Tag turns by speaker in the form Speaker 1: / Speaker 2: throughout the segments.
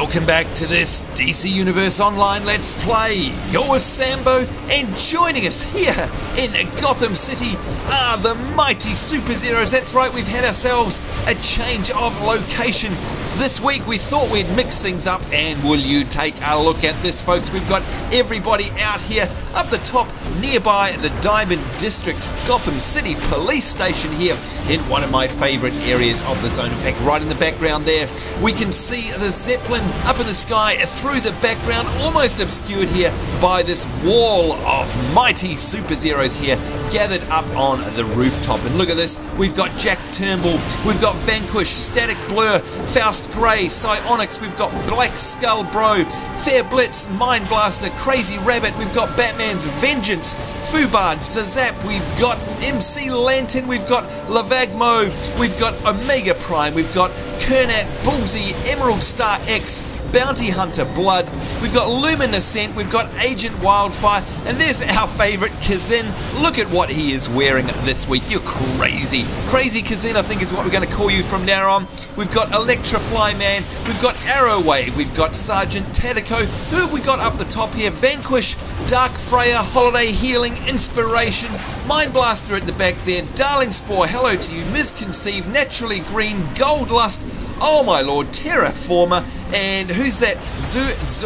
Speaker 1: Welcome back to this DC Universe Online Let's Play. You're Sambo, and joining us here in Gotham City are the mighty Superzeroes. That's right, we've had ourselves a change of location. This week we thought we'd mix things up, and will you take a look at this, folks? We've got everybody out here up the top nearby the Diamond District Gotham City Police Station here in one of my favourite areas of the zone. In fact, right in the background there, we can see the Zeppelin up in the sky through the background, almost obscured here by this wall of mighty Superzeroes here gathered up on the rooftop. And look at this, we've got Jack Turnbull, we've got Vanquish, Static Blur, Faust Grey, Psionics, we've got Black Skull Bro, Fair Blitz, Mind Blaster, Crazy Rabbit, we've got Batman's Vengeance, Fubard, Zazap, we've got MC Lantern, we've got Lavagmo, we've got Omega Prime, we've got Kernat, Bullseye, Emerald Star X, Bounty Hunter Blood, we've got Luminescent, we've got Agent Wildfire, and there's our favourite Kazin. Look at what he is wearing this week. You're crazy. Crazy Kazin, I think, is what we're going to call you from now on. We've got Electrofly Man, we've got Arrowwave, we've got Sergeant Tadico. Who have we got up the top here? Vanquish, Dark Freya, Holiday Healing, Inspiration, Mind Blaster at the back there, Darling Spore, hello to you, Misconceived, Naturally Green, Gold Lust, oh my lord, Terraformer, and who's that?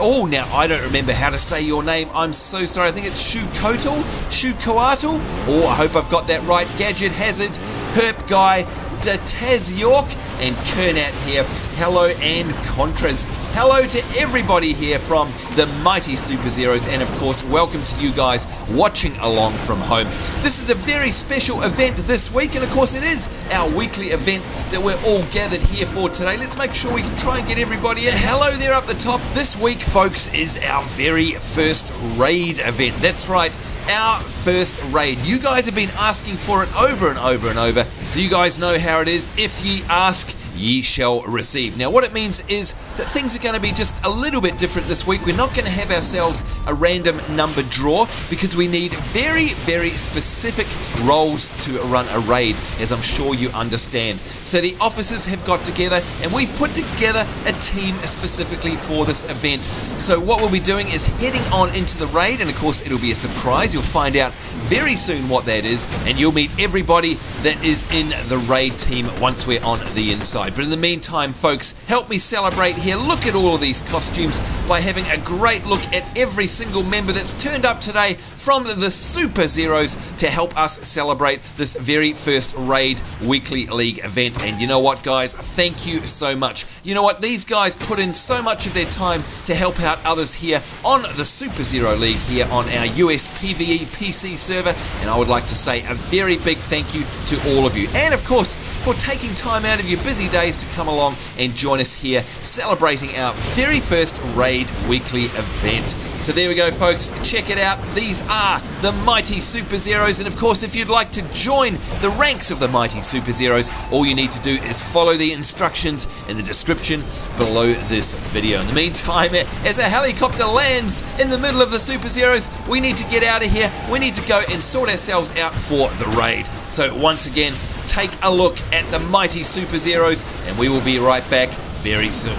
Speaker 1: Oh, now I don't remember how to say your name. I'm so sorry. I think it's Shukoatl? Oh, I hope I've got that right. Gadget Hazard, Herp Guy, Dataz York, and Kernat here. Hello, and Contras. Hello to everybody here from the mighty Superzeroes, and of course, welcome to you guys watching along from home. This is a very special event this week, and of course it is our weekly event that we're all gathered here for today. Let's make sure we can try and get everybody in. Hello there up the top. This week, folks, is our very first raid event. That's right, our first raid. You guys have been asking for it over and over and over, so you guys know how it is. If ye ask, ye shall receive. Now what it means is that things are going to be just a little bit different this week. We're not going to have ourselves a random number draw because we need very, very specific roles to run a raid, as I'm sure you understand. So the officers have got together and we've put together a team specifically for this event. So what we'll be doing is heading on into the raid, and of course it'll be a surprise. You'll find out very soon what that is, and you'll meet everybody that is in the raid team once we're on the inside. But in the meantime, folks, help me celebrate here. Look at all of these costumes by having a great look at every single member that's turned up today from the Superzeroes to help us celebrate this very first Raid Weekly League event. And you know what, guys? Thank you so much. You know what? These guys put in so much of their time to help out others here on the Superzero League here on our US PvE PC server, and I would like to say a very big thank you to all of you. And of course, for taking time out of your busy days to come along and join us here celebrating our very first Raid Weekly event. So there we go, folks, check it out. These are the mighty Superzeroes, and of course if you'd like to join the ranks of the mighty Superzeroes, all you need to do is follow the instructions in the description below this video. In the meantime, as a helicopter lands in the middle of the Superzeroes, we need to get out of here. We need to go and sort ourselves out for the raid. So once again, take a look at the mighty Superzeroes, and we will be right back very soon.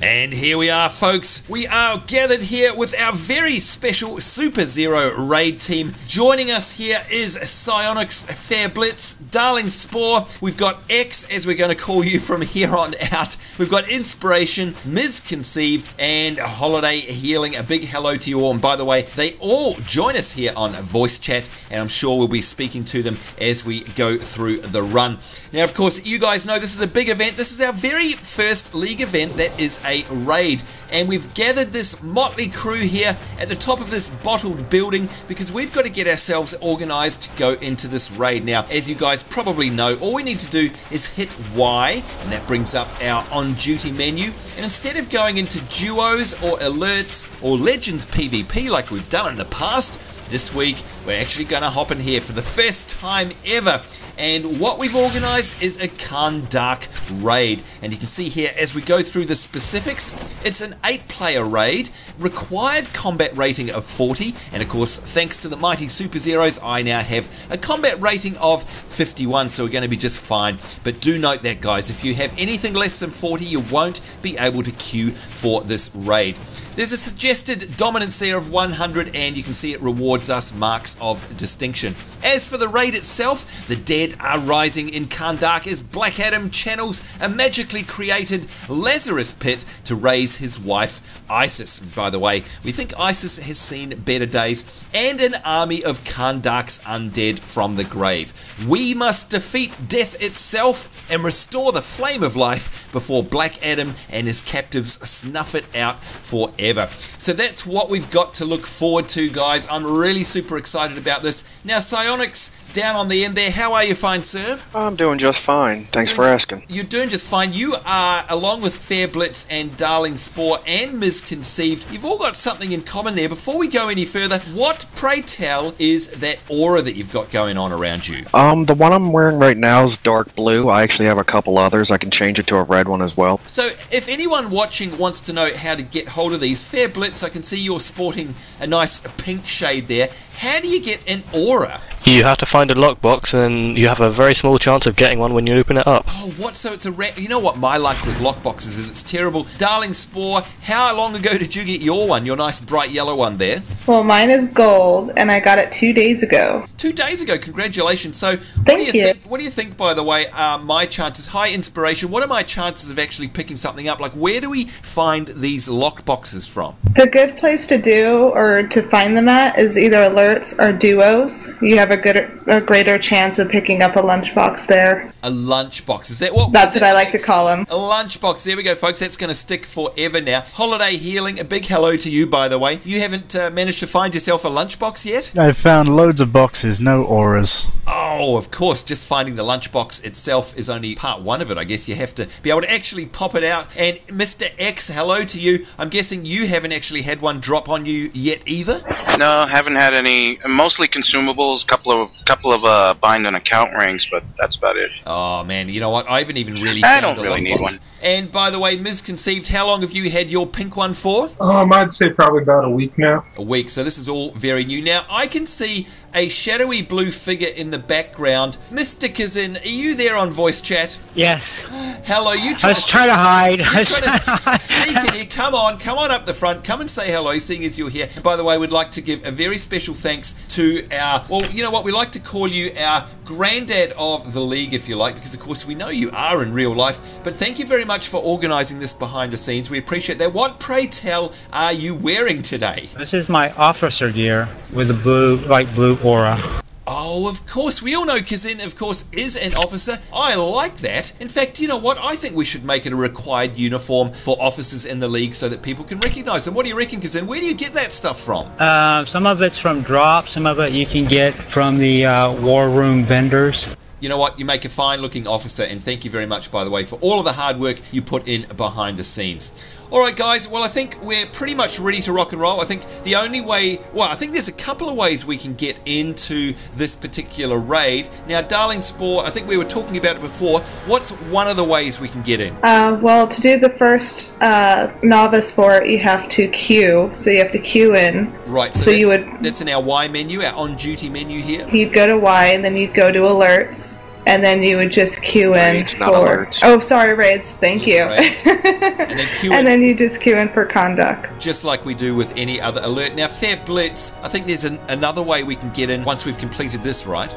Speaker 1: And here we are, folks. We are gathered here with our very special Superzero raid team. Joining us here is Psionics, Fair Blitz, Darling Spore. We've got X, as we're going to call you from here on out. We've got Inspiration, Misconceived, and Holiday Healing. A big hello to you all. And by the way, they all join us here on voice chat, and I'm sure we'll be speaking to them as we go through the run. Now, of course, you guys know this is a big event. This is our very first league event that is a raid, and we've gathered this motley crew here at the top of this bottled building because we've got to get ourselves organized to go into this raid. Now, as you guys probably know, all we need to do is hit Y, and that brings up our on-duty menu, and instead of going into duos or alerts or legends PvP like we've done in the past, this week we're actually going to hop in here for the first time ever, and what we've organised is a Khandaq raid. And you can see here as we go through the specifics, it's an 8-player raid, required combat rating of 40, and of course thanks to the mighty Superzeroes I now have a combat rating of 51, so we're going to be just fine. But do note that, guys, if you have anything less than 40 you won't be able to queue for this raid. There's a suggested dominance there of 100, and you can see it rewards us marks of distinction. As for the raid itself, the dead are rising in Khandaq as Black Adam channels a magically created Lazarus pit to raise his wife Isis. By the way, we think Isis has seen better days, and an army of Khandaq's undead from the grave. We must defeat death itself and restore the flame of life before Black Adam and his captives snuff it out forever. So that's what we've got to look forward to, guys. I'm really super excited about this. Now, Psionics, down on the end there, how are you, fine sir?
Speaker 2: I'm doing just fine. Thanks for asking.
Speaker 1: You're doing just fine. You are, along with Fair Blitz and Darling Spore and Misconceived, you've all got something in common there. Before we go any further, what, pray tell, is that aura that you've got going on around you?
Speaker 2: The one I'm wearing right now is dark blue. I actually have a couple others. I can change it to a red one as well.
Speaker 1: So if anyone watching wants to know how to get hold of these, Fair Blitz, I can see you're sporting a nice pink shade there. How do you get an aura?
Speaker 3: You have to find a lockbox, and you have a very small chance of getting one when you open it up.
Speaker 1: Oh, what? So it's a you know what my luck with lockboxes is? It's terrible. Darling Spore, how long ago did you get your one? Your nice bright yellow one there?
Speaker 4: Well, mine is gold, and I got it 2 days ago.
Speaker 1: 2 days ago. Congratulations. So,
Speaker 4: Thank you.
Speaker 1: What do you think, by the way, are my chances? High inspiration. What are my chances of actually picking something up? Like, where do we find these locked boxes from?
Speaker 4: The good place to do or to find them at is either alerts or duos. You have a greater chance of picking up a lunchbox there.
Speaker 1: A lunchbox. Is that what?
Speaker 4: That's what I like to call them.
Speaker 1: A lunchbox. There we go, folks. That's going to stick forever now. Holiday Healing. A big hello to you, by the way. You haven't managed to find yourself a lunchbox yet?
Speaker 5: I've found loads of boxes, no auras.
Speaker 1: Oh, of course. Just finding the lunchbox itself is only part one of it. I guess you have to be able to actually pop it out. And Mr. X, hello to you. I'm guessing you haven't actually had one drop on you yet either?
Speaker 6: No, haven't had any. Mostly consumables. Couple of bind and account rings, but that's about it.
Speaker 1: Oh man, you know what? I haven't even really.
Speaker 6: I don't really need one.
Speaker 1: And by the way, Misconceived, how long have you had your pink one for?
Speaker 7: I'd say probably about a week now.
Speaker 1: A week. So this is all very new. Now I can see a shadowy blue figure in the background. Mr. Kazin, are you there on voice chat?
Speaker 8: Yes.
Speaker 1: Hello, you.
Speaker 8: I was trying to hide.
Speaker 1: You're trying to sneak in here. Come on up the front. Come and say hello, seeing as you're here. By the way, we'd like to give a very special thanks to our, well, you know what, we like to call you our granddad of the league, if you like, because of course we know you are in real life. But thank you very much for organising this behind the scenes. We appreciate that. What, pray tell, are you wearing today?
Speaker 8: This is my officer gear with the blue, light blue aura.
Speaker 1: Oh, of course. We all know Kazin, of course, is an officer. I like that. In fact, you know what? I think we should make it a required uniform for officers in the league so that people can recognise them. What do you reckon, Kazin? Where do you get that stuff from?
Speaker 8: Some of it's from drops. Some of it you can get from the war room vendors.
Speaker 1: You know what? You make a fine-looking officer, and thank you very much, by the way, for all of the hard work you put in behind the scenes. All right, guys, well, I think we're pretty much ready to rock and roll. I think the only way, well, I think there's a couple of ways we can get into this particular raid. Now, Darling Spore, I think we were talking about it before. What's one of the ways we can get in?
Speaker 4: Well, to do the first novice for it, you have to queue. So you have to queue in.
Speaker 1: Right, so that's in our Y menu, our on-duty menu here.
Speaker 4: You'd go to Y, and then you'd go to alerts. And then you would just queue in
Speaker 2: Raids,
Speaker 4: for...
Speaker 2: not alerts.
Speaker 4: Oh, sorry, raids. Thank you.
Speaker 1: Raids. And then queue in.
Speaker 4: And then you just queue in for Khandaq.
Speaker 1: Just like we do with any other alert. Now, Fair Blitz, I think there's another way we can get in once we've completed this, right?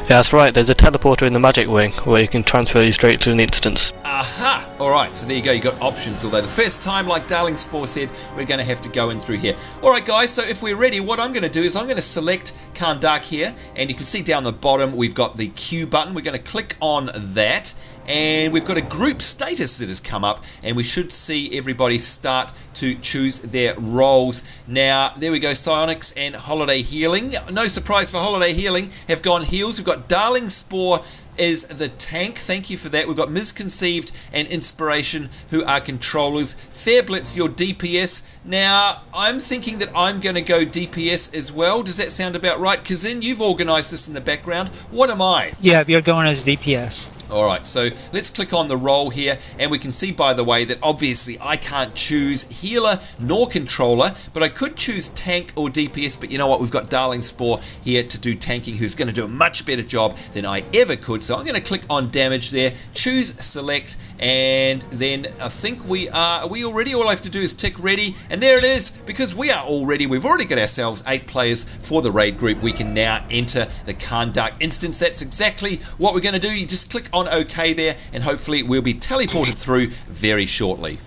Speaker 3: Yeah, that's right. There's a teleporter in the magic wing where you can transfer you straight to an instance.
Speaker 1: Aha! Alright, so there you go, you got options. Although the first time, like Darling Spore said, we're going to have to go in through here. Alright guys, so if we're ready, what I'm going to do is I'm going to select Khandaq here, and you can see down the bottom we've got the Q button. We're going to click on that, and we've got a group status that has come up, and we should see everybody start to choose their roles. Now, there we go, Psionics and Holiday Healing. No surprise for Holiday Healing, have gone heals. We've got Darling Spore is the tank. Thank you for that. We've got Misconceived and Inspiration, who are controllers. Fairblitz, your DPS. Now, I'm thinking that I'm going to go DPS as well. Does that sound about right? Kazin, you've organised this in the background. What am I?
Speaker 8: Yeah, you're going as DPS.
Speaker 1: Alright, so let's click on the role here, and we can see, by the way, that obviously I can't choose healer nor controller, but I could choose tank or DPS. But you know what, we've got Darling Spore here to do tanking, who's going to do a much better job than I ever could. So I'm going to click on damage there, choose select, and then I think we are we all ready? All I have to do is tick ready, and there it is. Because we are all ready, we've already got ourselves 8 players for the raid group. We can now enter the Khandaq instance. That's exactly what we're going to do. You just click on OK there, and hopefully we'll be teleported through very shortly.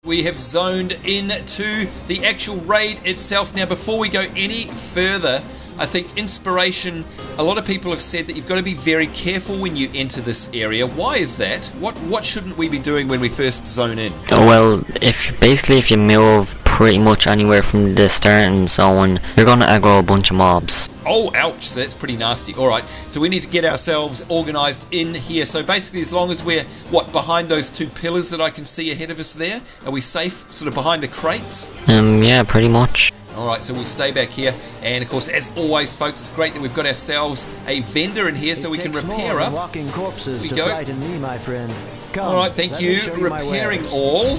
Speaker 1: We have zoned into the actual raid itself. Now, before we go any further, I think Inspiration, a lot of people have said that you've got to be very careful when you enter this area. Why is that? What shouldn't we be doing when we first zone in?
Speaker 9: Well, if you move pretty much anywhere from the starting zone, you're gonna aggro a bunch of mobs.
Speaker 1: Oh, ouch, so that's pretty nasty. Alright, so we need to get ourselves organised in here. So basically, as long as we're, behind those 2 pillars that I can see ahead of us there, are we safe sort of behind the crates?
Speaker 9: Yeah, pretty much.
Speaker 1: Alright, so we'll stay back here, and of course, as always, folks, it's great that we've got ourselves a vendor in here so we can repair up.
Speaker 10: Walking corpses
Speaker 1: we
Speaker 10: to frighten me, my friend.
Speaker 1: Alright, thank you. Repairing all.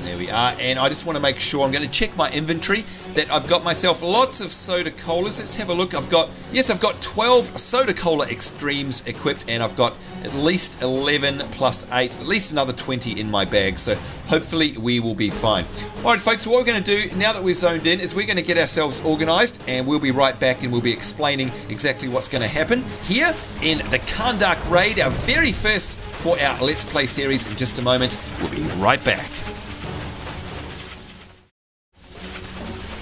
Speaker 1: There we are, and I just want to make sure, I'm going to check my inventory, that I've got myself lots of soda colas. Let's have a look. I've got 12 soda cola extremes equipped, and I've got at least 11 plus 8, at least another 20 in my bag, so hopefully we will be fine. Alright folks, so what we're going to do now that we're zoned in is we're going to get ourselves organised, and we'll be right back, and we'll be explaining exactly what's going to happen here in the Khandaq raid, our very first for our Let's Play series. In just a moment, we'll be right back.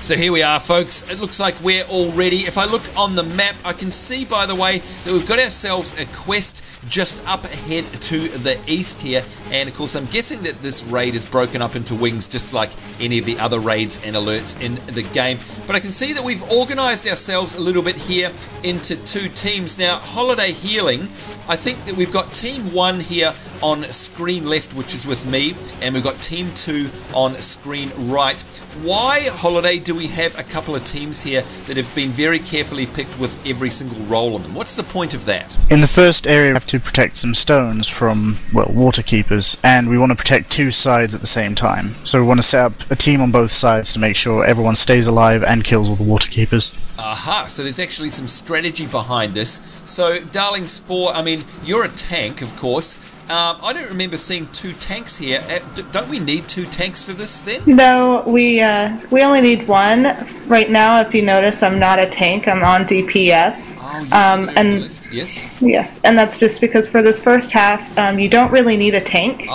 Speaker 1: So here we are, folks. It looks like we're all ready. If I look on the map, I can see, by the way, that we've got ourselves a quest just up ahead to the east here. And of course, I'm guessing that this raid is broken up into wings, just like any of the other raids and alerts in the game. But I can see that we've organised ourselves a little bit here into 2 teams. Now, Holiday Healing, I think that we've got Team 1 here on screen left, which is with me, and we've got Team 2 on screen right. Why, Holiday, do we have a couple of teams here that have been very carefully picked with every single role on them? What's the point of that?
Speaker 5: In the first area, we have to protect some stones from, well, Waterkeepers, and we want to protect 2 sides at the same time. So we want to set up a team on both sides to make sure everyone stays alive and kills all the Waterkeepers.
Speaker 1: Aha, so there's actually some strategy behind this. So, Darling Spore, I mean, you're a tank, of course. I don't remember seeing 2 tanks here. Don't we need 2 tanks for this then?
Speaker 4: No, we only need 1. Right now, if you notice, I'm not a tank. I'm on DPS.
Speaker 1: Oh, yes,
Speaker 4: and
Speaker 1: list. Yes.
Speaker 4: Yes, and that's just because for this first half, you don't really need a tank.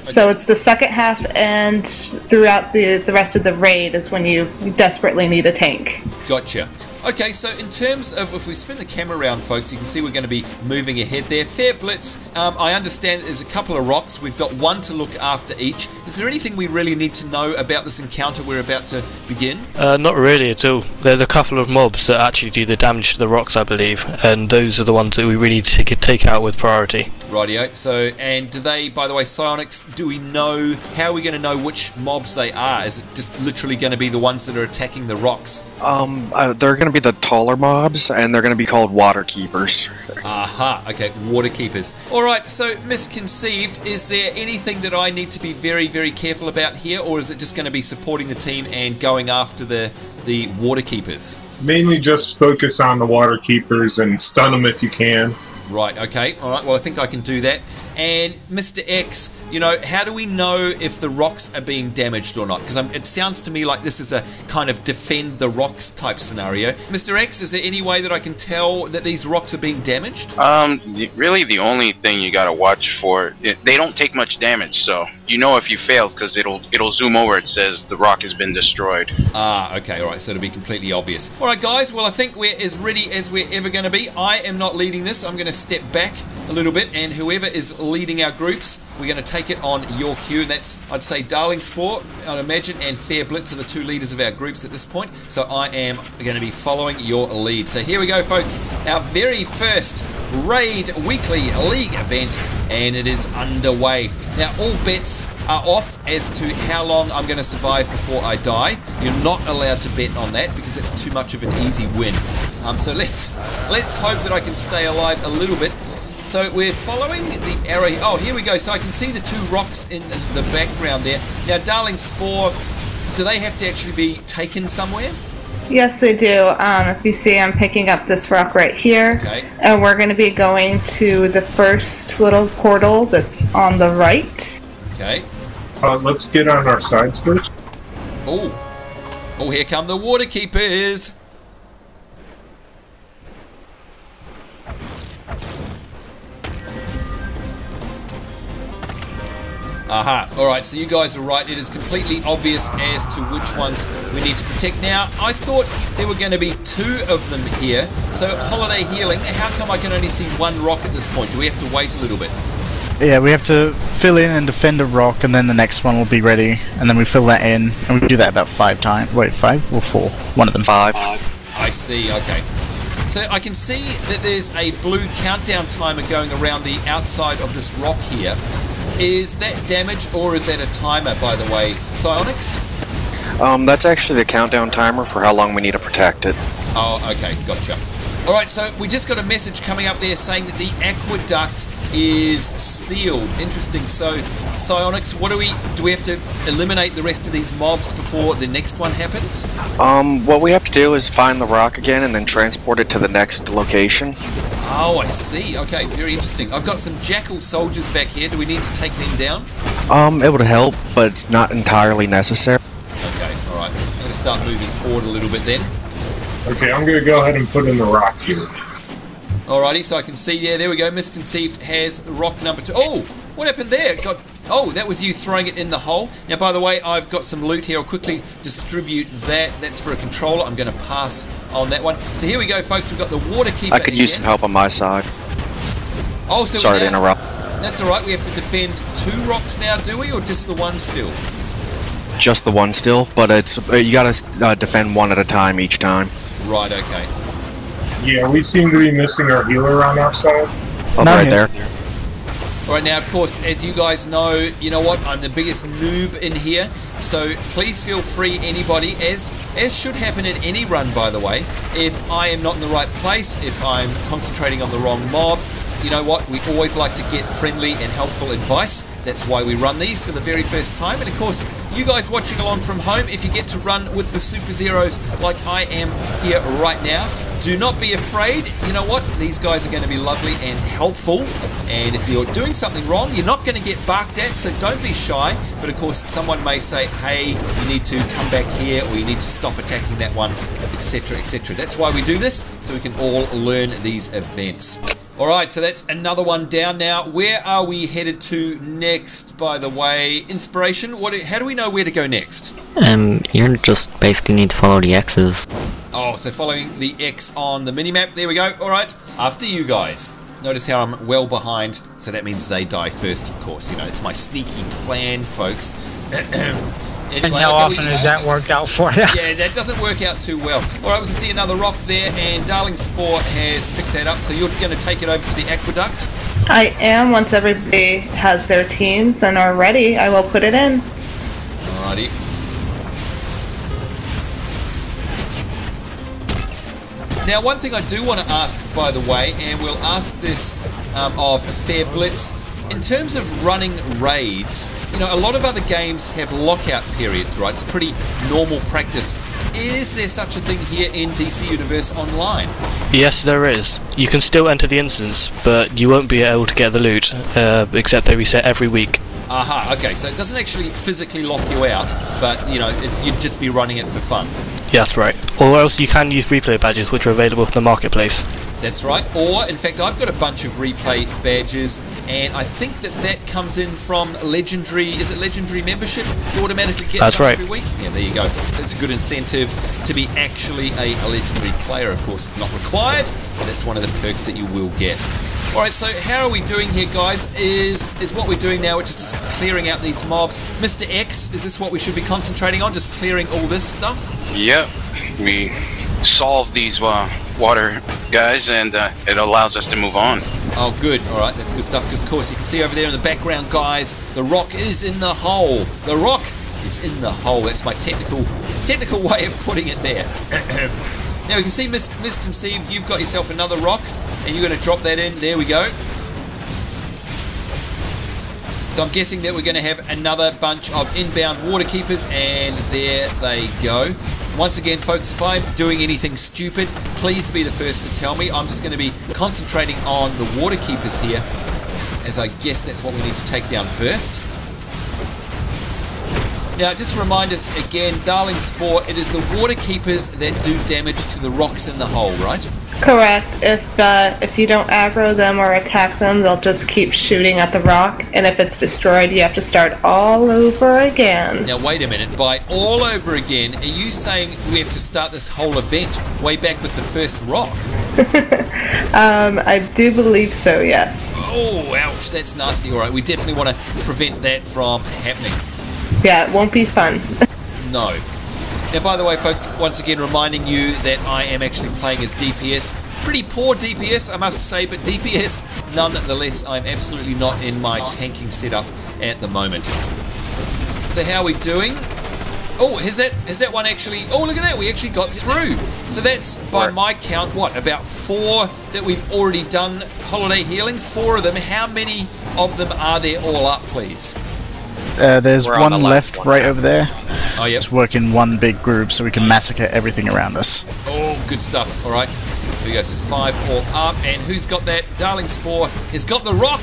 Speaker 4: So it's the second half, and throughout the rest of the raid is when you desperately need a tank.
Speaker 1: Gotcha. Okay, so in terms of, if we spin the camera around, folks, you can see we're going to be moving ahead there. Fair Blitz, I understand there's a couple of rocks. We've got 1 to look after each. Is there anything we really need to know about this encounter we're about to begin?
Speaker 3: Not really at all. There's a couple of mobs that actually do the damage to the rocks, I believe, and those are the ones that we really need to take out with priority.
Speaker 1: Rightio. So, and do they, by the way, Psionics, do we know, how are we going to know which mobs they are? Is it just literally going to be the ones that are attacking the rocks?
Speaker 2: They're going to be the taller mobs, and they're going to be called Waterkeepers.
Speaker 1: Aha, okay, Waterkeepers. Alright, so Misconceived, is there anything that I need to be very, very careful about here, or is it just going to be supporting the team and going after the Waterkeepers?
Speaker 7: Mainly just focus on the Waterkeepers and stun them if you can.
Speaker 1: Right, okay, alright, well I think I can do that. And Mr. X, you know, how do we know if the rocks are being damaged or not? Because it sounds to me like this is a kind of defend the rocks type scenario. Mr. X, is there any way that I can tell that these rocks are being damaged?
Speaker 6: Really the only thing you gotta watch for, they don't take much damage, so you know if you failed because it'll zoom over, it says the rock has been destroyed.
Speaker 1: Ah, okay, alright, so it'll be completely obvious. Alright guys, well I think we're as ready as we're ever going to be. I am not leading this, I'm going to step back a little bit, and whoever is leading our groups. We're going to take it on your cue. That's, I'd say, Darling Spore, I'd imagine, and Fair Blitz are the two leaders of our groups at this point. So I am going to be following your lead. So here we go, folks. Our very first Raid Weekly League event, and it is underway. Now, all bets are off as to how long I'm going to survive before I die. You're not allowed to bet on that because it's too much of an easy win. So let's hope that I can stay alive a little bit. So we're following the area. Oh, here we go. So I can see the two rocks in the background there. Now, Darling Spore, do they have to actually be taken somewhere?
Speaker 4: Yes, they do. If you see, I'm picking up this rock right here.
Speaker 1: Okay.
Speaker 4: And we're going to be going to the first little portal that's on the right.
Speaker 1: Okay.
Speaker 7: Let's get on our sides first.
Speaker 1: Oh, here come the Waterkeepers. Aha, alright, so you guys are right. It is completely obvious as to which ones we need to protect. Now, I thought there were going to be two of them here. So, Holiday Healing, how come I can only see one rock at this point? Do we have to wait a little bit?
Speaker 5: Yeah, we have to fill in and defend a rock, and then the next one will be ready, and then we fill that in, and we do that about 5 times. Wait, 5 or 4? One of them. 5.
Speaker 1: I see, okay. So I can see that there's a blue countdown timer going around the outside of this rock here. Is that damage or is that a timer, by the way, Psionics?
Speaker 2: That's actually the countdown timer for how long we need to protect it.
Speaker 1: Oh, okay, gotcha. Alright, so we just got a message coming up there saying that the aqueduct is sealed. Interesting. So, Psionics, what do we have to eliminate the rest of these mobs before the next one happens?
Speaker 2: What we have to do is find the rock again and then transport it to the next location.
Speaker 1: Oh, I see. Okay, very interesting. I've got some jackal soldiers back here. Do we need to take them down?
Speaker 2: It would help, but it's not entirely necessary.
Speaker 1: Okay, alright. I'm going to start moving forward a little bit then.
Speaker 7: Okay, I'm going to go ahead and put in the rock here.
Speaker 1: Alrighty, so I can see, yeah, there we go. Misconceived has rock number 2. Oh, what happened there? Oh, that was you throwing it in the hole. Now, by the way, I've got some loot here. I'll quickly distribute that. That's for a controller. I'm going to pass on that one. So here we go, folks. We've got the Waterkeeper.
Speaker 2: I could use some help on my side.
Speaker 1: Oh, so
Speaker 2: sorry to interrupt.
Speaker 1: That's alright. We have to defend 2 rocks now, do we? Or just the one still?
Speaker 2: Just the one still, but it's you got to defend one at a time each time.
Speaker 1: Right, okay.
Speaker 7: Yeah, we seem to be missing our healer on our side.
Speaker 2: Oh, right there.
Speaker 1: Alright, now, of course, as you guys know, you know what? I'm the biggest noob in here. So please feel free, anybody, as should happen in any run, by the way, if I am not in the right place, if I'm concentrating on the wrong mob, you know what? We always like to get friendly and helpful advice. That's why we run these for the very first time. And of course, you guys watching along from home, if you get to run with the Superzeroes like I am here right now, do not be afraid. You know what? These guys are going to be lovely and helpful. And if you're doing something wrong, you're not going to get barked at, so don't be shy. But of course, someone may say, hey, you need to come back here, or you need to stop attacking that one, etc., etc. That's why we do this, so we can all learn these events. Alright, so that's another one down now. Where are we headed to next, by the way? Inspiration? How do we know where to go next?
Speaker 9: You just basically need to follow the X's.
Speaker 1: Oh, so following the X on the minimap. There we go. Alright, after you guys. Notice how I'm well behind, so that means they die first, of course. You know, it's my sneaky plan, folks. Anyway,
Speaker 8: and how often does that work out for you?
Speaker 1: Yeah, that doesn't work out too well. Alright, we can see another rock there, and Darling Spore has picked that up, so you're going to take it over to the aqueduct?
Speaker 4: I am. Once everybody has their teams and are ready, I will put it in.
Speaker 1: Alrighty. Now, one thing I do want to ask, by the way, and we'll ask this of Fair Blitz, in terms of running raids, you know, a lot of other games have lockout periods, right? It's pretty normal practice. Is there such a thing here in DC Universe Online?
Speaker 3: Yes, there is. You can still enter the instance, but you won't be able to get the loot, except they reset every week.
Speaker 1: Aha, okay, so it doesn't actually physically lock you out, but, you know, you'd just be running it for fun.
Speaker 3: Yeah, that's right. Or else you can use replay badges, which are available from the marketplace.
Speaker 1: That's right. Or, in fact, I've got a bunch of replay badges, and I think that comes in from Legendary. Is it Legendary membership? You automatically get some every week? Yeah, there you go. That's a good incentive to be actually a Legendary player. Of course, it's not required, but that's one of the perks that you will get. Alright, so how are we doing here, guys, is what we're doing now, which is just clearing out these mobs. Mr. X, is this what we should be concentrating on, just clearing all this stuff?
Speaker 6: Yep, we solve these water guys, and it allows us to move on.
Speaker 1: Oh, good. Alright, that's good stuff, because of course you can see over there in the background, guys, the rock is in the hole. The rock is in the hole. That's my technical way of putting it there. Now we can see Misconceived, you've got yourself another rock, and you're going to drop that in. There we go. So I'm guessing that we're going to have another bunch of inbound Waterkeepers, and there they go. Once again, folks, if I'm doing anything stupid, please be the first to tell me. I'm just going to be concentrating on the Waterkeepers here, as I guess that's what we need to take down first. Now, just remind us again, Darling Sport, it is the Waterkeepers that do damage to the rocks in the hole, right?
Speaker 4: Correct. If you don't aggro them or attack them, they'll just keep shooting at the rock, and if it's destroyed, you have to start all over again.
Speaker 1: Now, wait a minute. By all over again, are you saying we have to start this whole event way back with the first rock?
Speaker 4: I do believe so, yes.
Speaker 1: Oh, ouch, that's nasty. Alright, we definitely want to prevent that from happening.
Speaker 4: Yeah, it won't be fun.
Speaker 1: No. Now, by the way, folks, once again reminding you that I am actually playing as DPS. Pretty poor DPS, I must say, but DPS, nonetheless, I'm absolutely not in my tanking setup at the moment. So how are we doing? Oh, has that one actually... Oh, look at that, we actually got through. So that's, by my count, what, about 4 that we've already done holiday healing? 4 of them. How many of them are there all up, please?
Speaker 5: There's one left right over there.
Speaker 1: Oh, yep.
Speaker 5: Let's work in one big group so we can massacre everything around us.
Speaker 1: Oh, good stuff. Alright. Here we go. So 5 all up. And who's got that? Darling Spore has got the rock.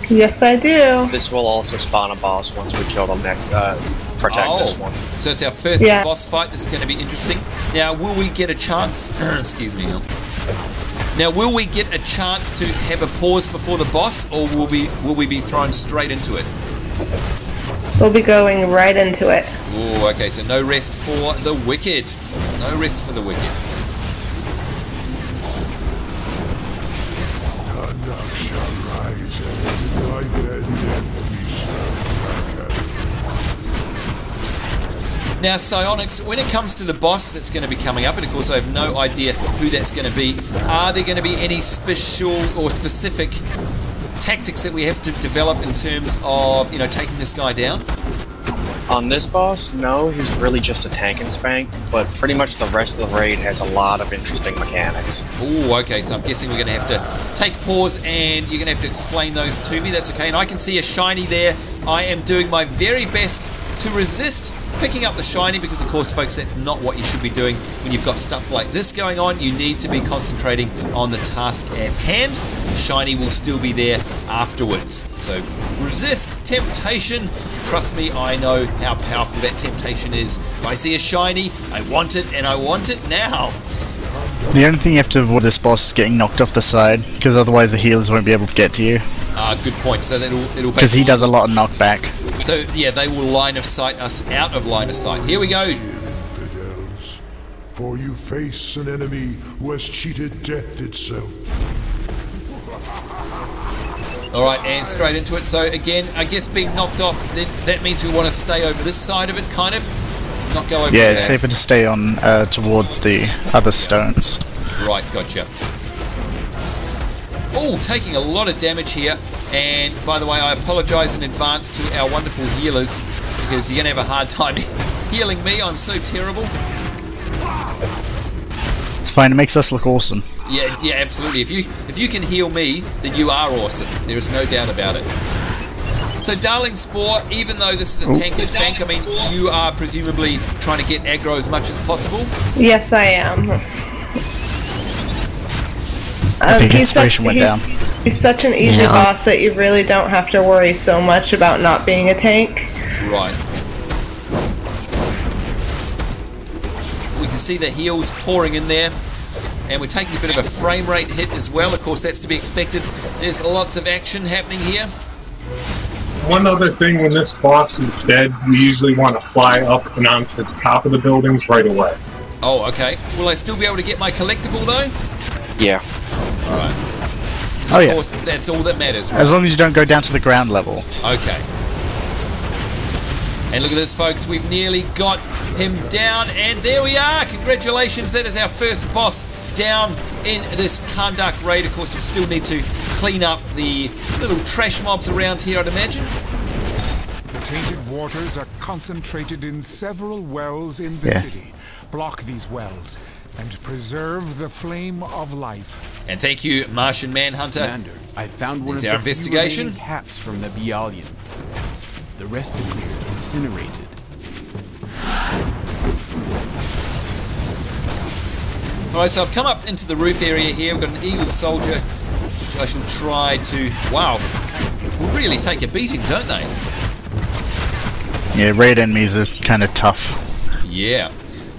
Speaker 4: Yes, I do.
Speaker 2: This will also spawn a boss once we kill them next. Protect this one.
Speaker 1: So it's our first boss fight. This is going to be interesting. Now, will we get a chance? Excuse me. Now, will we get a chance to have a pause before the boss, or will we be thrown straight into it?
Speaker 4: We'll be going right into it.
Speaker 1: Oh, okay, so no rest for the wicked. No rest for the wicked. Now, Psionics, when it comes to the boss that's going to be coming up, and of course I have no idea who that's going to be, are there going to be any special or specific tactics that we have to develop in terms of, you know, taking this guy down?
Speaker 2: On this boss, no, he's really just a tank and spank, but pretty much the rest of the raid has a lot of interesting mechanics.
Speaker 1: Oh, okay, so I'm guessing we're going to have to take pause and you're going to have to explain those to me. That's okay, and I can see a shiny there. I am doing my very best to resist picking up the shiny because, of course, folks, that's not what you should be doing when you've got stuff like this going on. You need to be concentrating on the task at hand. The shiny will still be there afterwards. So resist temptation. Trust me, I know how powerful that temptation is. If I see a shiny, I want it, and I want it now.
Speaker 5: The only thing you have to avoid this boss is getting knocked off the side, because otherwise the healers won't be able to get to you.
Speaker 1: Good point. So it'll
Speaker 5: because he does a lot of knockback.
Speaker 1: So yeah, they will line of sight us out of line of sight. Here we go.
Speaker 11: Infidels, for you face an enemy who has cheated death itself.
Speaker 1: Alright, and straight into it. So again, I guess being knocked off, that means we want to stay over this side of it, kind of. Not go over there.
Speaker 5: Yeah, it's safer to stay on toward the other stones.
Speaker 1: Right, gotcha. Oh, taking a lot of damage here. And by the way, I apologise in advance to our wonderful healers, because you're going to have a hard time healing me. I'm so terrible.
Speaker 5: It's fine, it makes us look awesome.
Speaker 1: Yeah, absolutely. If you can heal me, then you are awesome. There is no doubt about it. So, Darling Spore, even though this is a tank and spank, I mean, you are presumably trying to get aggro as much as possible?
Speaker 4: Yes, I am.
Speaker 5: I think inspiration went down.
Speaker 4: He's such an easy boss that you really don't have to worry so much about not being a tank.
Speaker 1: Right. We can see the heals pouring in there, and we're taking a bit of a frame rate hit as well. Of course, that's to be expected. There's lots of action happening here.
Speaker 7: One other thing, when this boss is dead, we usually want to fly up and onto the top of the buildings right away.
Speaker 1: Oh, okay. Will I still be able to get my collectible, though?
Speaker 2: Yeah.
Speaker 1: Alright. Because of course, that's all that matters, right?
Speaker 5: As long as you don't go down to the ground level.
Speaker 1: Okay. And look at this, folks. We've nearly got him down, and there we are. Congratulations. That is our first boss down in this Khandaq raid. Of course, we still need to clean up the little trash mobs around here, I'd imagine.
Speaker 12: The tainted waters are concentrated in several wells in the city. Block these wells and preserve the flame of life. And
Speaker 1: thank you, Martian Manhunter.
Speaker 13: Commander, I found one of
Speaker 1: our investigation
Speaker 13: caps from the Bialians. The rest are cleared, incinerated.
Speaker 1: Alright, so I've come up into the roof area here. We've got an Eagle Soldier, which I shall try to... Wow, really take a beating, don't they?
Speaker 5: Yeah, raid enemies are kind of tough.
Speaker 1: Yeah.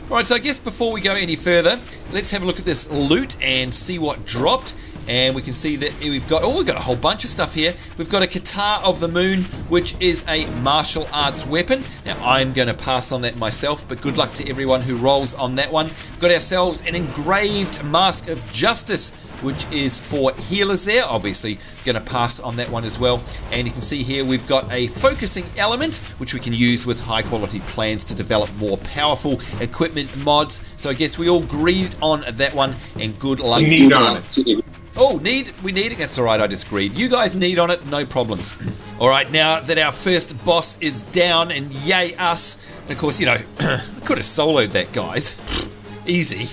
Speaker 1: Alright, so I guess before we go any further, let's have a look at this loot and see what dropped. And we can see that we've got a whole bunch of stuff here. We've got a Guitar of the Moon, which is a martial arts weapon. Now, I'm going to pass on that myself, but good luck to everyone who rolls on that one. We've got ourselves an engraved Mask of Justice, which is for healers there. Obviously, going to pass on that one as well. And you can see here we've got a focusing element, which we can use with high quality plans to develop more powerful equipment mods. So I guess we all agreed on that one, and good luck to you. Oh, we need it. That's alright, I just agreed. You guys need on it, no problems. Alright, now that our first boss is down, and yay us. And of course, you know, I could have soloed that, guys. Easy.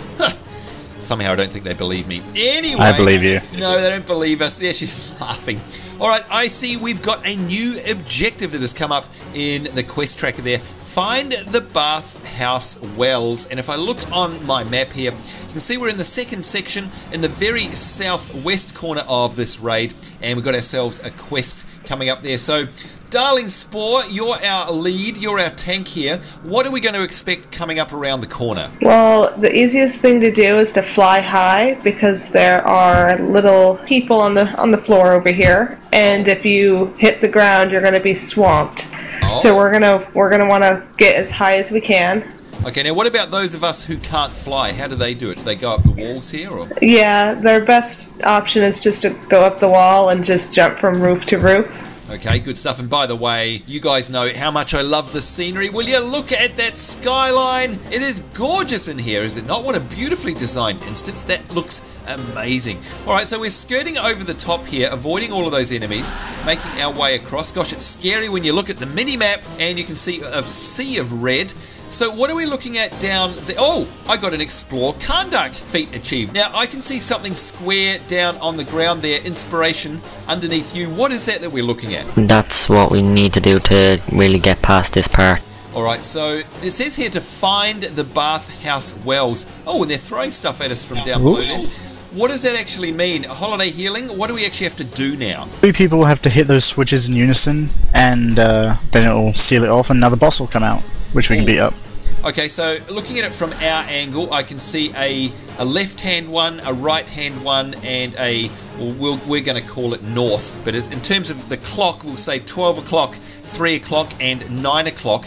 Speaker 1: Somehow I don't think they believe me. Anyway.
Speaker 5: I believe you.
Speaker 1: No, they don't believe us. They're just laughing. Alright, I see we've got a new objective that has come up in the quest tracker there. Find the bathhouse wells. And if I look on my map here, you can see we're in the second section in the very southwest corner of this raid. And we've got ourselves a quest coming up there. So, Darling Spore, you're our lead, you're our tank here. What are we going to expect coming up around the corner?
Speaker 4: Well, the easiest thing to do is to fly high, because there are little people on the floor over here, and if you hit the ground, you're going to be swamped. So we're gonna want to get as high as we can.
Speaker 1: Okay, now what about those of us who can't fly? How do they do it? Do they go up the walls here, or?
Speaker 4: Yeah, their best option is just to go up the wall and just jump from roof to roof.
Speaker 1: Okay, good stuff. And by the way, you guys know how much I love the scenery. Will you look at that skyline? It is gorgeous in here, is it not? What a beautifully designed instance. That looks amazing. Alright, so we're skirting over the top here, avoiding all of those enemies, making our way across. Gosh, it's scary when you look at the mini-map and you can see a sea of red. So what are we looking at down there? Oh, I got an Explore Khandaq feat achieved. Now, I can see something square down on the ground there, inspiration underneath you. What is that we're looking at?
Speaker 9: That's what we need to do to really get past this part.
Speaker 1: Alright, so it says here to find the bathhouse wells. Oh, and they're throwing stuff at us from down below there. What does that actually mean? A holiday healing? What do we actually have to do now?
Speaker 5: 3 people will have to hit those switches in unison, and then it'll seal it off, and another boss will come out, which we can beat up.
Speaker 1: Okay, so looking at it from our angle, I can see a left-hand one, a right-hand one, and we're going to call it north. But in terms of the clock, we'll say 12 o'clock, 3 o'clock, and 9 o'clock.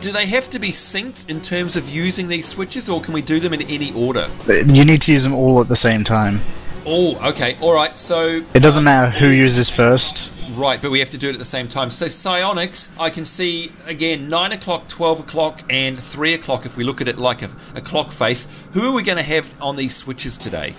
Speaker 1: Do they have to be synced in terms of using these switches, or can we do them in any order?
Speaker 5: You need to use them all at the same time.
Speaker 1: Oh, okay, alright, so...
Speaker 5: It doesn't matter who uses first.
Speaker 1: Right, but we have to do it at the same time. So psionics, I can see, again, 9 o'clock, 12 o'clock, and 3 o'clock if we look at it like a clock face. Who are we going to have on these switches today?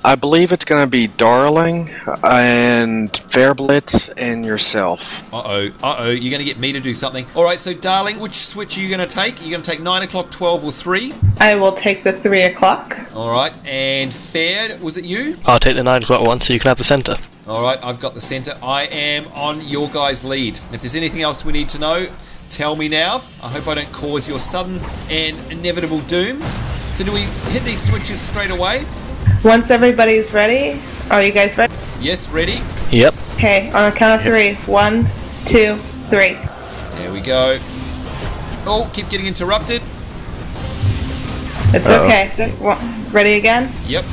Speaker 2: I believe it's going to be Darling, and Fairblitz, and yourself.
Speaker 1: Uh-oh, you're going to get me to do something. Alright, so Darling, which switch are you going to take? Are you going to take 9 o'clock, 12, or 3?
Speaker 4: I will take the 3 o'clock.
Speaker 1: Alright, and Fair, was it you?
Speaker 3: I'll take the 9 o'clock one, so you can have the centre.
Speaker 1: Alright, I've got the centre. I am on your guys' lead. If there's anything else we need to know, tell me now. I hope I don't cause your sudden and inevitable doom. So do we hit these switches straight away?
Speaker 4: Once everybody's ready, are you guys ready?
Speaker 1: Yes, ready?
Speaker 3: Yep.
Speaker 4: Okay, on the count of 3. 1, 2, 3.
Speaker 1: There we go. Oh, keep getting interrupted.
Speaker 4: It's okay. Ready again?
Speaker 1: Yep.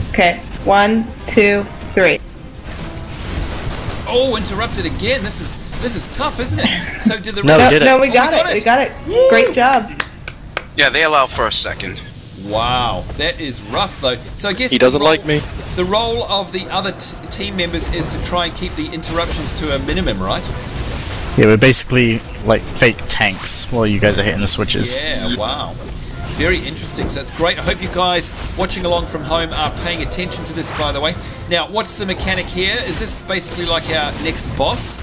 Speaker 4: Okay, 1, 2, 3.
Speaker 1: Oh, interrupted again. This is tough, isn't it? So did the
Speaker 4: No, we got it. We got it.
Speaker 1: Woo!
Speaker 4: Great job.
Speaker 6: Yeah, they allow for a second.
Speaker 1: Wow, that is rough though. So I guess
Speaker 2: he doesn't like me.
Speaker 1: The role of the other team members is to try and keep the interruptions to a minimum, right?
Speaker 5: Yeah, we're basically like fake tanks while you guys are hitting the switches.
Speaker 1: Yeah, wow. Very interesting. So it's great. I hope you guys watching along from home are paying attention to this, by the way. Now, what's the mechanic here? Is this basically like our next boss?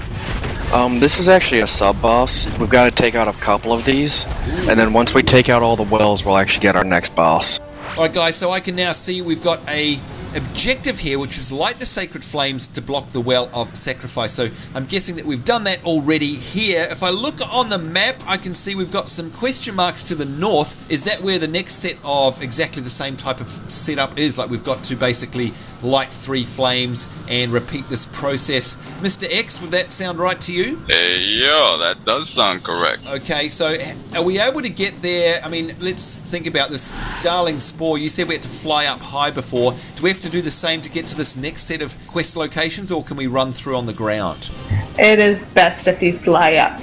Speaker 2: This is actually a sub-boss. We've got to take out a couple of these, and then once we take out all the wells, we'll actually get our next boss.
Speaker 1: Alright guys, so I can now see we've got a objective here, which is light the sacred flames to block the well of sacrifice. So I'm guessing that we've done that already here. If I look on the map, I can see we've got some question marks to the north. Is that where the next set of exactly the same type of setup is? Like we've got to basically light 3 flames and repeat this process. Mr. X, would that sound right to you?
Speaker 6: Yeah, that does sound correct.
Speaker 1: Okay, so are we able to get there? I mean, let's think about this. Darling Spore, you said we had to fly up high before. Do we have to do the same to get to this next set of quest locations, or can we run through on the ground?
Speaker 4: It is best if you fly up.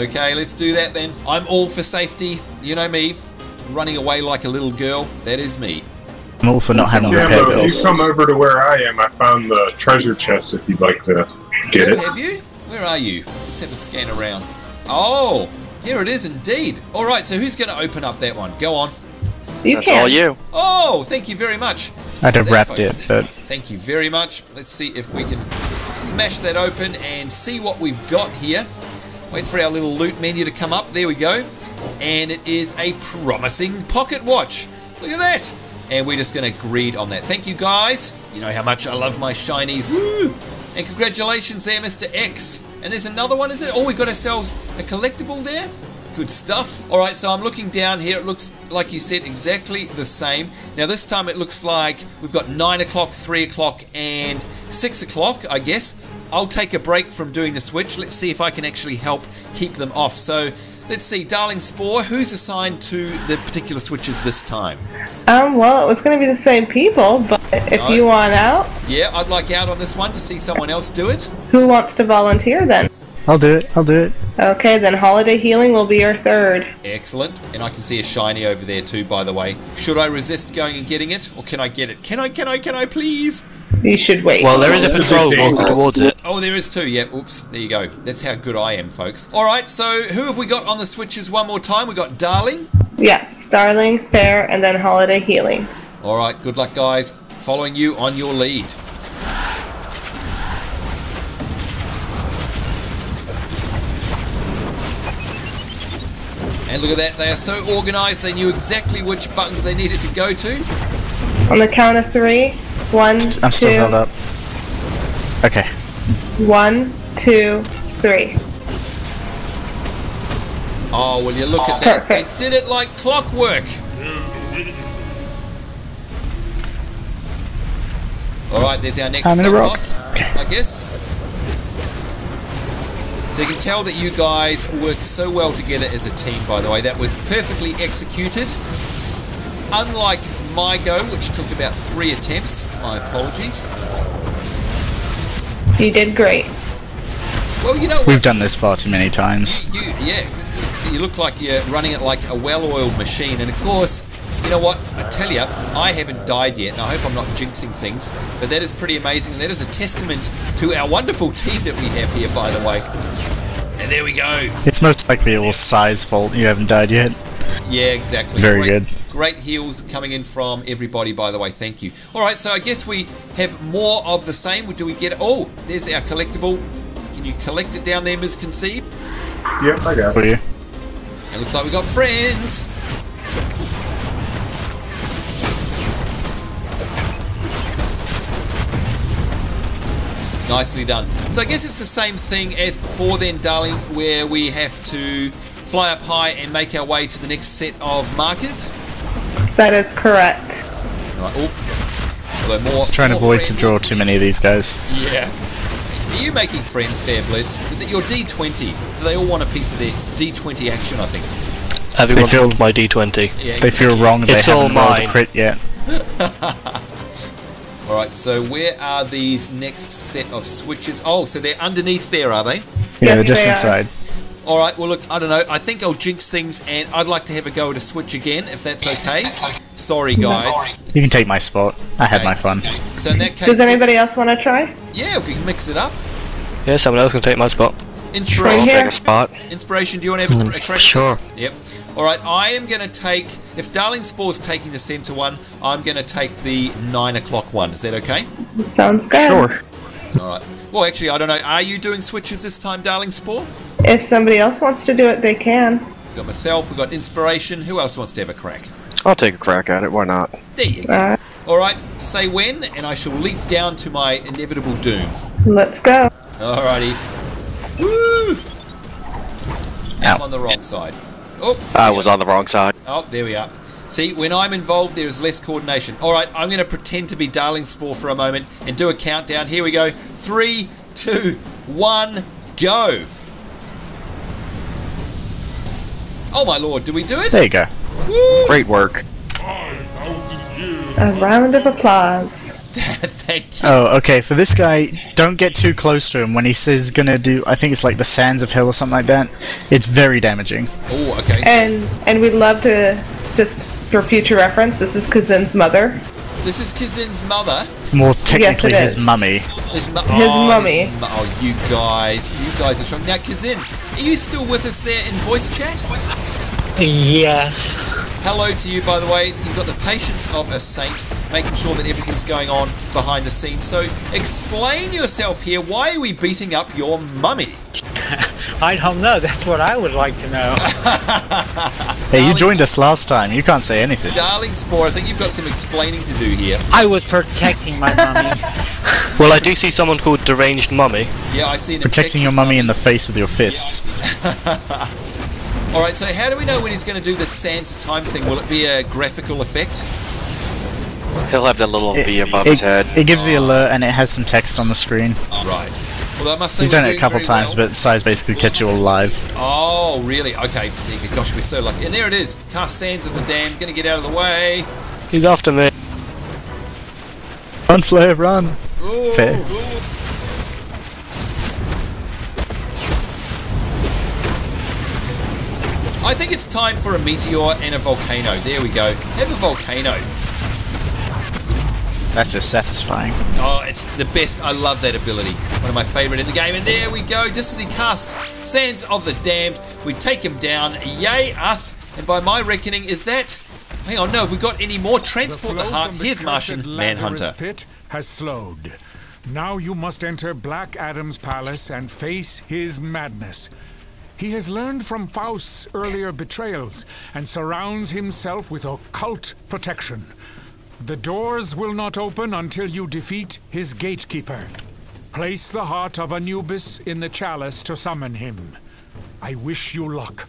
Speaker 1: Okay, let's do that then. I'm all for safety. You know me, running away like a little girl. That is me.
Speaker 5: I'm all for not having repair
Speaker 7: If
Speaker 5: bills.
Speaker 7: you come over to where I am, I found the treasure chest if you'd like to get it.
Speaker 1: Have you? Where are you? Let's have a scan around. Oh, here it is indeed. Alright, so who's going to open up that one? Go on.
Speaker 2: That's all you.
Speaker 1: Oh, thank you very much.
Speaker 5: I'd have wrapped
Speaker 1: folks.
Speaker 5: it, but...
Speaker 1: Thank you very much. Let's see if we can smash that open and see what we've got here. Wait for our little loot menu to come up. There we go. And it is a promising pocket watch. Look at that. And we're just going to greed on that. Thank you, guys. You know how much I love my shinies. Woo! And congratulations there, Mr. X. And there's another one, is it? Oh, we've got ourselves a collectible there. Good stuff. Alright, so I'm looking down here. It looks, like you said, exactly the same. Now this time it looks like we've got 9 o'clock, 3 o'clock, and 6 o'clock, I guess. I'll take a break from doing the switch. Let's see if I can actually help keep them off. So, let's see. Darling Spore, who's assigned to the particular switches this time?
Speaker 4: Well, it was going to be the same people, but if you want out...
Speaker 1: Yeah, I'd like out on this one to see someone else do it.
Speaker 4: Who wants to volunteer then?
Speaker 5: I'll do it, I'll do it.
Speaker 4: Okay, then Holiday Healing will be your third.
Speaker 1: Excellent. And I can see a shiny over there too, by the way. Should I resist going and getting it? Or can I get it? Can I please?
Speaker 4: You should wait.
Speaker 3: Well, there is a patrol walking towards it.
Speaker 1: Oh, there is too. Yeah, oops. There you go. That's how good I am, folks. Alright, so who have we got on the switches one more time? We got Darling.
Speaker 4: Yes, Darling, Fair, and then Holiday Healing.
Speaker 1: Alright, good luck, guys. Following you on your lead. And look at that, they are so organised, they knew exactly which buttons they needed to go to.
Speaker 4: On the count of 3, 1,
Speaker 5: I'm still held up. Okay.
Speaker 4: 1, 2, 3.
Speaker 1: Oh, will you look at that? They did it like clockwork. Alright, there's our next boss, I guess. So you can tell that you guys work so well together as a team, by the way. That was perfectly executed. Unlike my go, which took about 3 attempts. My apologies.
Speaker 4: You did great.
Speaker 1: Well, you know what?
Speaker 5: We've done this far too many times.
Speaker 1: You look like you're running it like a well-oiled machine. And of course, you know what? I tell you, I haven't died yet, and I hope I'm not jinxing things, but that is pretty amazing, and that is a testament to our wonderful team that we have here, by the way. And there we go.
Speaker 5: It's most likely all Sai's fault you haven't died yet.
Speaker 1: Yeah, exactly.
Speaker 5: Very good.
Speaker 1: Great heals coming in from everybody, by the way. Thank you. Alright, so I guess we have more of the same. Do we get it? Oh, there's our collectible. Can you collect it down there, Ms. Conceive?
Speaker 7: Yep, I got it.
Speaker 5: For you.
Speaker 1: It looks like we got friends. Nicely done. So I guess it's the same thing as before then, darling, where we have to fly up high and make our way to the next set of markers.
Speaker 4: That is correct.
Speaker 1: Right. Oh,
Speaker 5: Just trying to avoid to draw too many of these guys.
Speaker 1: Yeah. Are you making friends, Fair Blitz? Is it your D20? Do they all want a piece of their D20 action, I think?
Speaker 3: Everyone wants my D20.
Speaker 1: Yeah, exactly.
Speaker 5: They feel wrong they haven't rolled a crit yet.
Speaker 1: Alright, so where are these next set of switches? Oh, so they're underneath there, are they?
Speaker 5: Yeah, they're just inside.
Speaker 1: Alright, well look, I don't know, I think I'll jinx things and I'd like to have a go at a switch again, if that's okay. Sorry guys.
Speaker 5: You can take my spot. I had my fun.
Speaker 1: So in that case...
Speaker 4: Does anybody else want to try?
Speaker 1: Yeah, we can mix it up.
Speaker 3: Yeah, someone else can take my spot.
Speaker 1: Inspiration.
Speaker 4: Right here.
Speaker 2: Take a spot.
Speaker 1: Inspiration, do you want to have a crack?
Speaker 9: Sure.
Speaker 1: Yep. Alright, I am going to take... If Darling Spore's taking the centre one, I'm going to take the 9 o'clock one. Is that okay?
Speaker 4: Sounds good.
Speaker 2: Sure.
Speaker 1: Alright. Well, actually, I don't know. Are you doing switches this time, Darling Spore?
Speaker 4: If somebody else wants to do it, they can.
Speaker 1: We've got myself, we've got Inspiration. Who else wants to have a crack?
Speaker 2: I'll take a crack at it. Why not?
Speaker 1: There you go. Alright, say when, and I shall leap down to my inevitable doom.
Speaker 4: Let's go.
Speaker 1: Alrighty. Woo! I'm on the wrong side. Oh,
Speaker 2: I was on the wrong side.
Speaker 1: Oh, there we are. See, when I'm involved, there is less coordination. Alright, I'm going to pretend to be Darling Spore for a moment and do a countdown. Here we go. 3, 2, 1, go! Oh my lord, did we do it?
Speaker 5: There you go.
Speaker 1: Woo!
Speaker 2: Great work.
Speaker 4: A round of applause.
Speaker 1: Thank you.
Speaker 5: Oh, okay. For this guy, don't get too close to him when he says gonna do. I think it's like the Sands of Hell or something like that. It's very damaging.
Speaker 1: Oh, okay.
Speaker 4: And we'd love to, just for future reference, this is Kazin's mother.
Speaker 1: This is Kazin's mother.
Speaker 5: More technically,
Speaker 4: Yes, it
Speaker 5: his
Speaker 4: is.
Speaker 5: mummy.
Speaker 1: His
Speaker 4: mummy.
Speaker 1: Oh, you guys are shocking. Now, Kazin, are you still with us there in voice chat?
Speaker 8: Yes.
Speaker 1: Hello to you, by the way. You've got the patience of a saint, making sure that everything's going on behind the scenes. So, explain yourself here. Why are we beating up your mummy?
Speaker 8: I don't know. That's what I would like to know.
Speaker 5: Hey, you joined us last time. You can't say anything.
Speaker 1: Darling Spore, I think you've got some explaining to do here.
Speaker 8: I was protecting my mummy.
Speaker 3: Well, I do see someone called Deranged Mummy.
Speaker 1: Yeah, I see an
Speaker 5: Protecting your mummy in the face with your fists.
Speaker 1: Alright, so how do we know when he's going to do the Sans time thing? Will it be a graphical effect?
Speaker 2: He'll have that little V above his head.
Speaker 5: It gives the alert and it has some text on the screen.
Speaker 1: Right. Well, I must say
Speaker 5: He's done it a couple times, but Size basically kept you all alive.
Speaker 1: Oh, really? Okay. Gosh, we're so lucky. And there it is. Cast Sands of the Dam. Gonna get out of the way.
Speaker 3: He's after me.
Speaker 5: Run, Flare, run.
Speaker 1: Ooh,
Speaker 5: Fair.
Speaker 1: ooh. I think it's time for a meteor and a volcano. There we go. Have a volcano.
Speaker 5: That's just satisfying.
Speaker 1: Oh, it's the best. I love that ability. One of my favourite in the game. And there we go. Just as he casts Sands of the Damned, we take him down. Yay, us. And by my reckoning, is that... Hang on, no. Have we got any more? Transport the Heart. Here's Martian Manhunter.
Speaker 12: Pit has slowed. Now you must enter Black Adam's palace and face his madness. He has learned from Faust's earlier betrayals and surrounds himself with occult protection. The doors will not open until you defeat his gatekeeper. Place the heart of Anubis in the chalice to summon him. I wish you luck.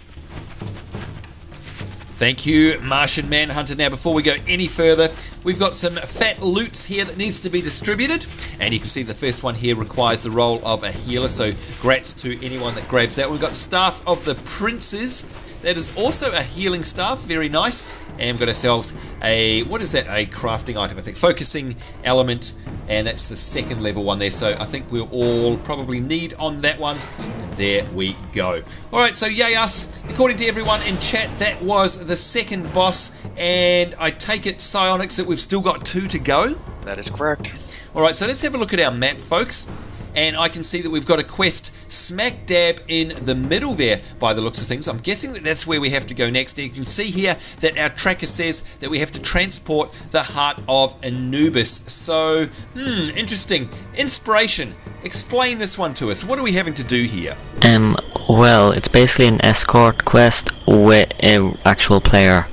Speaker 1: Thank you, Martian Manhunter. Now, before we go any further, we've got some fat loots here that needs to be distributed. And you can see the first one here requires the role of a healer, so grats to anyone that grabs that. We've got Staff of the Princes. That is also a healing staff, very nice. And we've got ourselves a, what is that, a crafting item, I think. Focusing element, and that's the second level one there. So I think we'll all probably need on that one. And there we go. Alright, so yay us. According to everyone in chat, that was the second boss. And I take it, Psionics, that we've still got 2 to go.
Speaker 2: That is correct.
Speaker 1: Alright, so let's have a look at our map, folks. And I can see that we've got a quest smack dab in the middle there by the looks of things. I'm guessing that that's where we have to go next. And you can see here that our tracker says that we have to transport the heart of Anubis. So, interesting. Inspiration. Explain this one to us. What are we having to do here?
Speaker 9: Well, it's basically an escort quest with an actual player.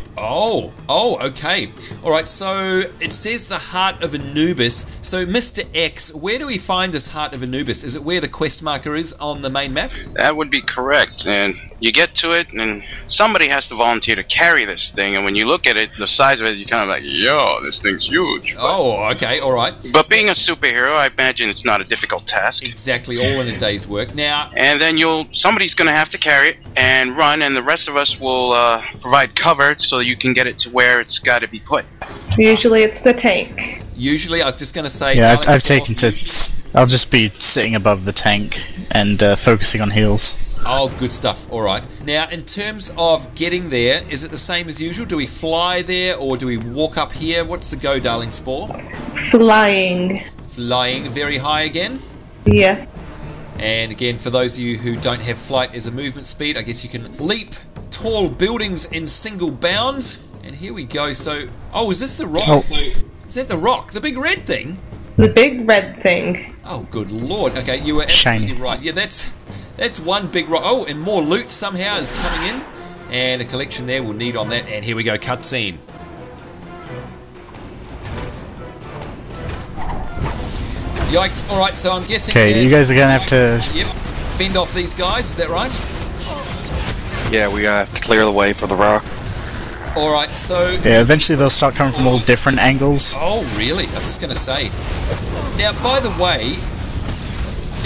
Speaker 1: Oh, okay. Alright, so it says the Heart of Anubis. So, Mr. X, where do we find this Heart of Anubis? Is it where the quest marker is on the main map?
Speaker 6: That would be correct. And you get to it, and somebody has to volunteer to carry this thing. And when you look at it, the size of it, you're kind of like, yo, this thing's huge.
Speaker 1: Oh, okay, alright.
Speaker 6: But being a superhero, I imagine it's not a difficult task.
Speaker 1: Exactly, all in a day's work. Now,
Speaker 6: and then somebody's going to have to carry it and run, and the rest of us will provide cover so you can get it to where it's got to be put.
Speaker 4: Usually it's the tank.
Speaker 1: Usually, I was just going to say...
Speaker 5: Yeah, I've taken to... I'll just be sitting above the tank and focusing on heals.
Speaker 1: Oh, good stuff. Alright. Now, in terms of getting there, is it the same as usual? Do we fly there, or do we walk up here? What's the go, Darling Spore?
Speaker 4: Flying.
Speaker 1: Flying very high again.
Speaker 4: Yes.
Speaker 1: And again, for those of you who don't have flight as a movement speed, I guess you can leap tall buildings in single bounds. And here we go. So, oh, is this the rock?
Speaker 5: Oh.
Speaker 1: So, is that the rock? The big red thing?
Speaker 4: The big red thing.
Speaker 1: Oh, good lord. Okay, you were absolutely right. Yeah, that's one big rock. Oh, and more loot somehow is coming in. And a collection there we'll need on that. And here we go, cutscene. Yikes. Alright, so I'm guessing...
Speaker 5: Okay, you guys are going to have to...
Speaker 1: Yep. Fend off these guys, is that right?
Speaker 2: Yeah, we have to clear the way for the rock.
Speaker 1: Alright, so...
Speaker 5: Yeah, eventually they'll start coming from all different angles.
Speaker 1: Oh, really? I was just going to say. Now, by the way,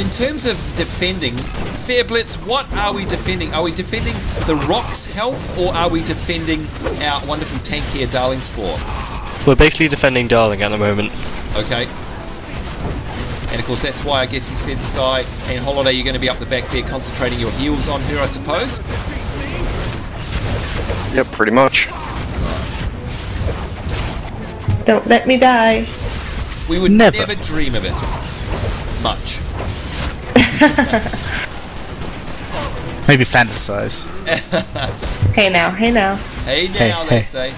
Speaker 1: in terms of defending, Fair Blitz, what are we defending? Are we defending the rock's health, or are we defending our wonderful tank here, Darling Spore?
Speaker 3: We're basically defending Darling at the moment.
Speaker 1: Okay. And of course that's why I guess you said Sai and Holiday, you're going to be up the back there concentrating your heals on her, I suppose?
Speaker 2: Yep, pretty much.
Speaker 4: Don't let me die.
Speaker 1: We would never dream of it. Much.
Speaker 5: Maybe fantasize.
Speaker 4: Hey now, hey now.
Speaker 1: Hey now, they say.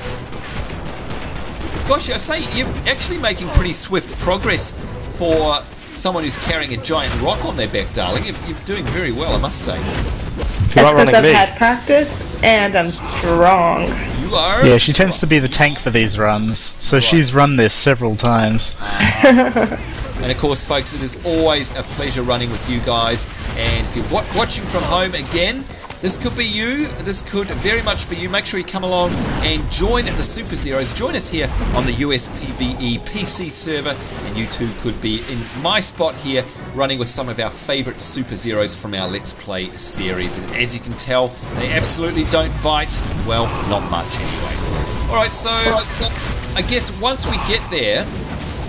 Speaker 1: Gosh, I say, you're actually making pretty swift progress for someone who's carrying a giant rock on their back, darling. You're doing very well, I must say.
Speaker 4: That's because I've had practice, and I'm strong.
Speaker 1: You are?
Speaker 5: Yeah, she tends to be the tank for these runs, so she's run this several times.
Speaker 1: And of course, folks, it is always a pleasure running with you guys. And if you're watching from home again, this could be you. This could very much be you. Make sure you come along and join the Superzeroes. Join us here on the USPVE PC server, and you too could be in my spot here running with some of our favourite Superzeroes from our Let's Play series. And as you can tell, they absolutely don't bite. Well, not much anyway. Alright, so I guess once we get there,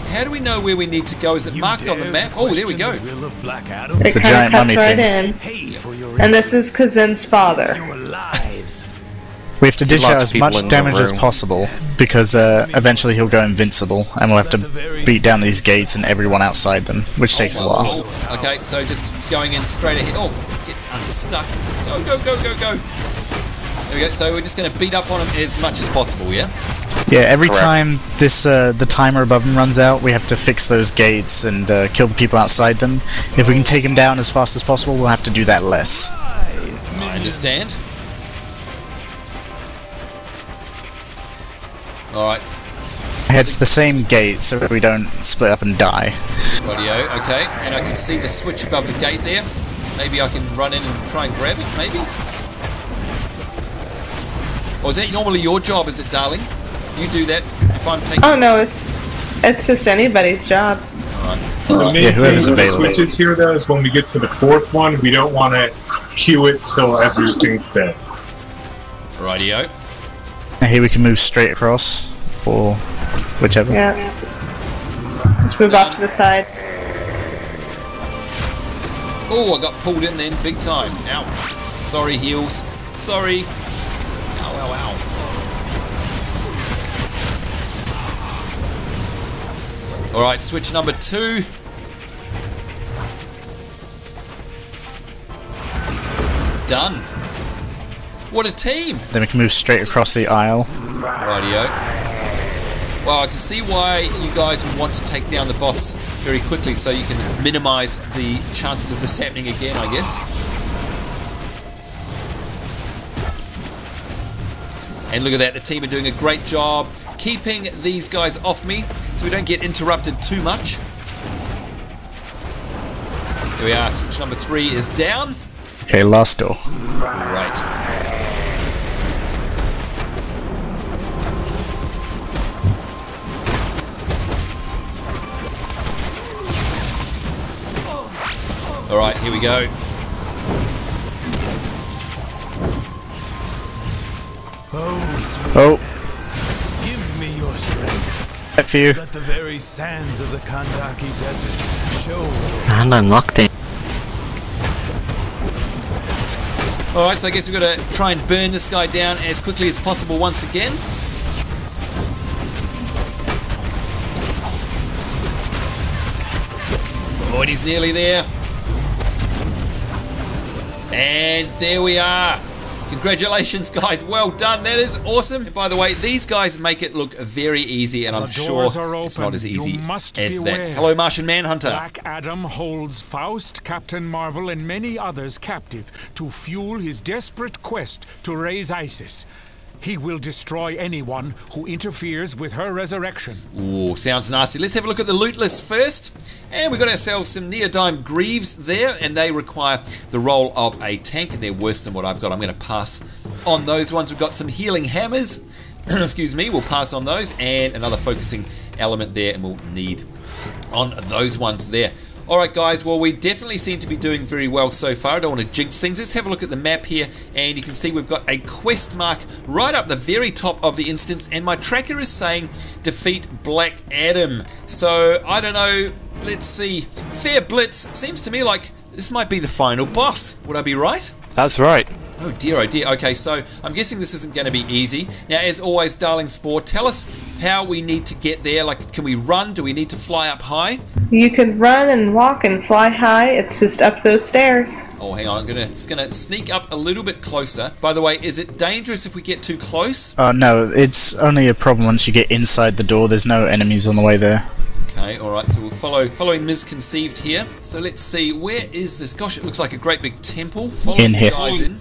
Speaker 1: how do we know where we need to go? Is it marked on the map? Oh, there we go.
Speaker 4: It kind of cuts right in. And this is Kazin's father.
Speaker 5: We have to dish out as much damage as possible, because eventually he'll go invincible, and we'll have to beat down these gates and everyone outside them, which takes a while.
Speaker 1: Okay, so just going in straight ahead. Oh, get unstuck. Go, go, go, go, go. There we go. So we're just going to beat up on him as much as possible, yeah?
Speaker 5: Yeah, every time this the timer above him runs out, we have to fix those gates and kill the people outside them. If we can take him down as fast as possible, we'll have to do that less.
Speaker 1: I understand. Alright.
Speaker 5: Head for the same gate so we don't split up and die.
Speaker 1: Rightio, okay. And I can see the switch above the gate there. Maybe I can run in and try and grab it, maybe? Or is that normally your job, is it, darling? You do that if I'm taking...
Speaker 4: Oh no, it's just anybody's job.
Speaker 7: The main thing with the switches here, though, is when we get to the fourth one, we don't want to queue it till everything's dead.
Speaker 1: Rightio.
Speaker 5: Now here we can move straight across, or whichever.
Speaker 4: Yeah. Just move off to the side.
Speaker 1: Oh, I got pulled in then, big time. Ouch. Sorry, heels. Sorry. Ow, ow, ow. Alright, switch number 2. Done. What a team!
Speaker 5: Then we can move straight across the aisle.
Speaker 1: Rightio. Well, I can see why you guys would want to take down the boss very quickly so you can minimise the chances of this happening again, I guess. And look at that, the team are doing a great job keeping these guys off me so we don't get interrupted too much. Here we are, switch number 3 is down.
Speaker 5: Okay, last door.
Speaker 1: Right. Alright, here we go.
Speaker 5: Oh.
Speaker 13: Give me your strength.
Speaker 5: F you.
Speaker 13: Let the very sands of the Khandaq desert show.
Speaker 9: And I'm locked in.
Speaker 1: Alright, so I guess we've got to try and burn this guy down as quickly as possible once again. and he's nearly there. And there we are. Congratulations, guys. Well done. That is awesome. And by the way, these guys make it look very easy, and I'm sure it's not as easy as that. Hello, Martian Manhunter.
Speaker 12: Black Adam holds Faust, Captain Marvel, and many others captive to fuel his desperate quest to raise Isis. He will destroy anyone who interferes with her resurrection.
Speaker 1: Ooh, sounds nasty. Let's have a look at the loot list first. And we got ourselves some Neodyme Greaves there, and they require the role of a tank, and they're worse than what I've got. I'm going to pass on those ones. We've got some Healing Hammers. Excuse me, we'll pass on those, and another focusing element there, and we'll need on those ones there. Alright guys, well we definitely seem to be doing very well so far. I don't want to jinx things. Let's have a look at the map here, and you can see we've got a quest mark right up the very top of the instance, and my tracker is saying defeat Black Adam. So, I don't know, let's see. Fair Blitz seems to me like this might be the final boss. Would I be right?
Speaker 3: That's right.
Speaker 1: Oh dear, oh dear. Okay, so I'm guessing this isn't going to be easy. Now, as always, Darling Spore, tell us how we need to get there. Like, can we run? Do we need to fly up high?
Speaker 4: You can run and walk and fly high. It's just up those stairs.
Speaker 1: Oh, hang on. I'm just gonna sneak up a little bit closer. By the way, is it dangerous if we get too close?
Speaker 5: No, it's only a problem once you get inside the door. There's no enemies on the way there.
Speaker 1: Okay, alright, so we'll following Misconceived here. So let's see, where is this? Gosh, it looks like a great big temple. Follow the guys in.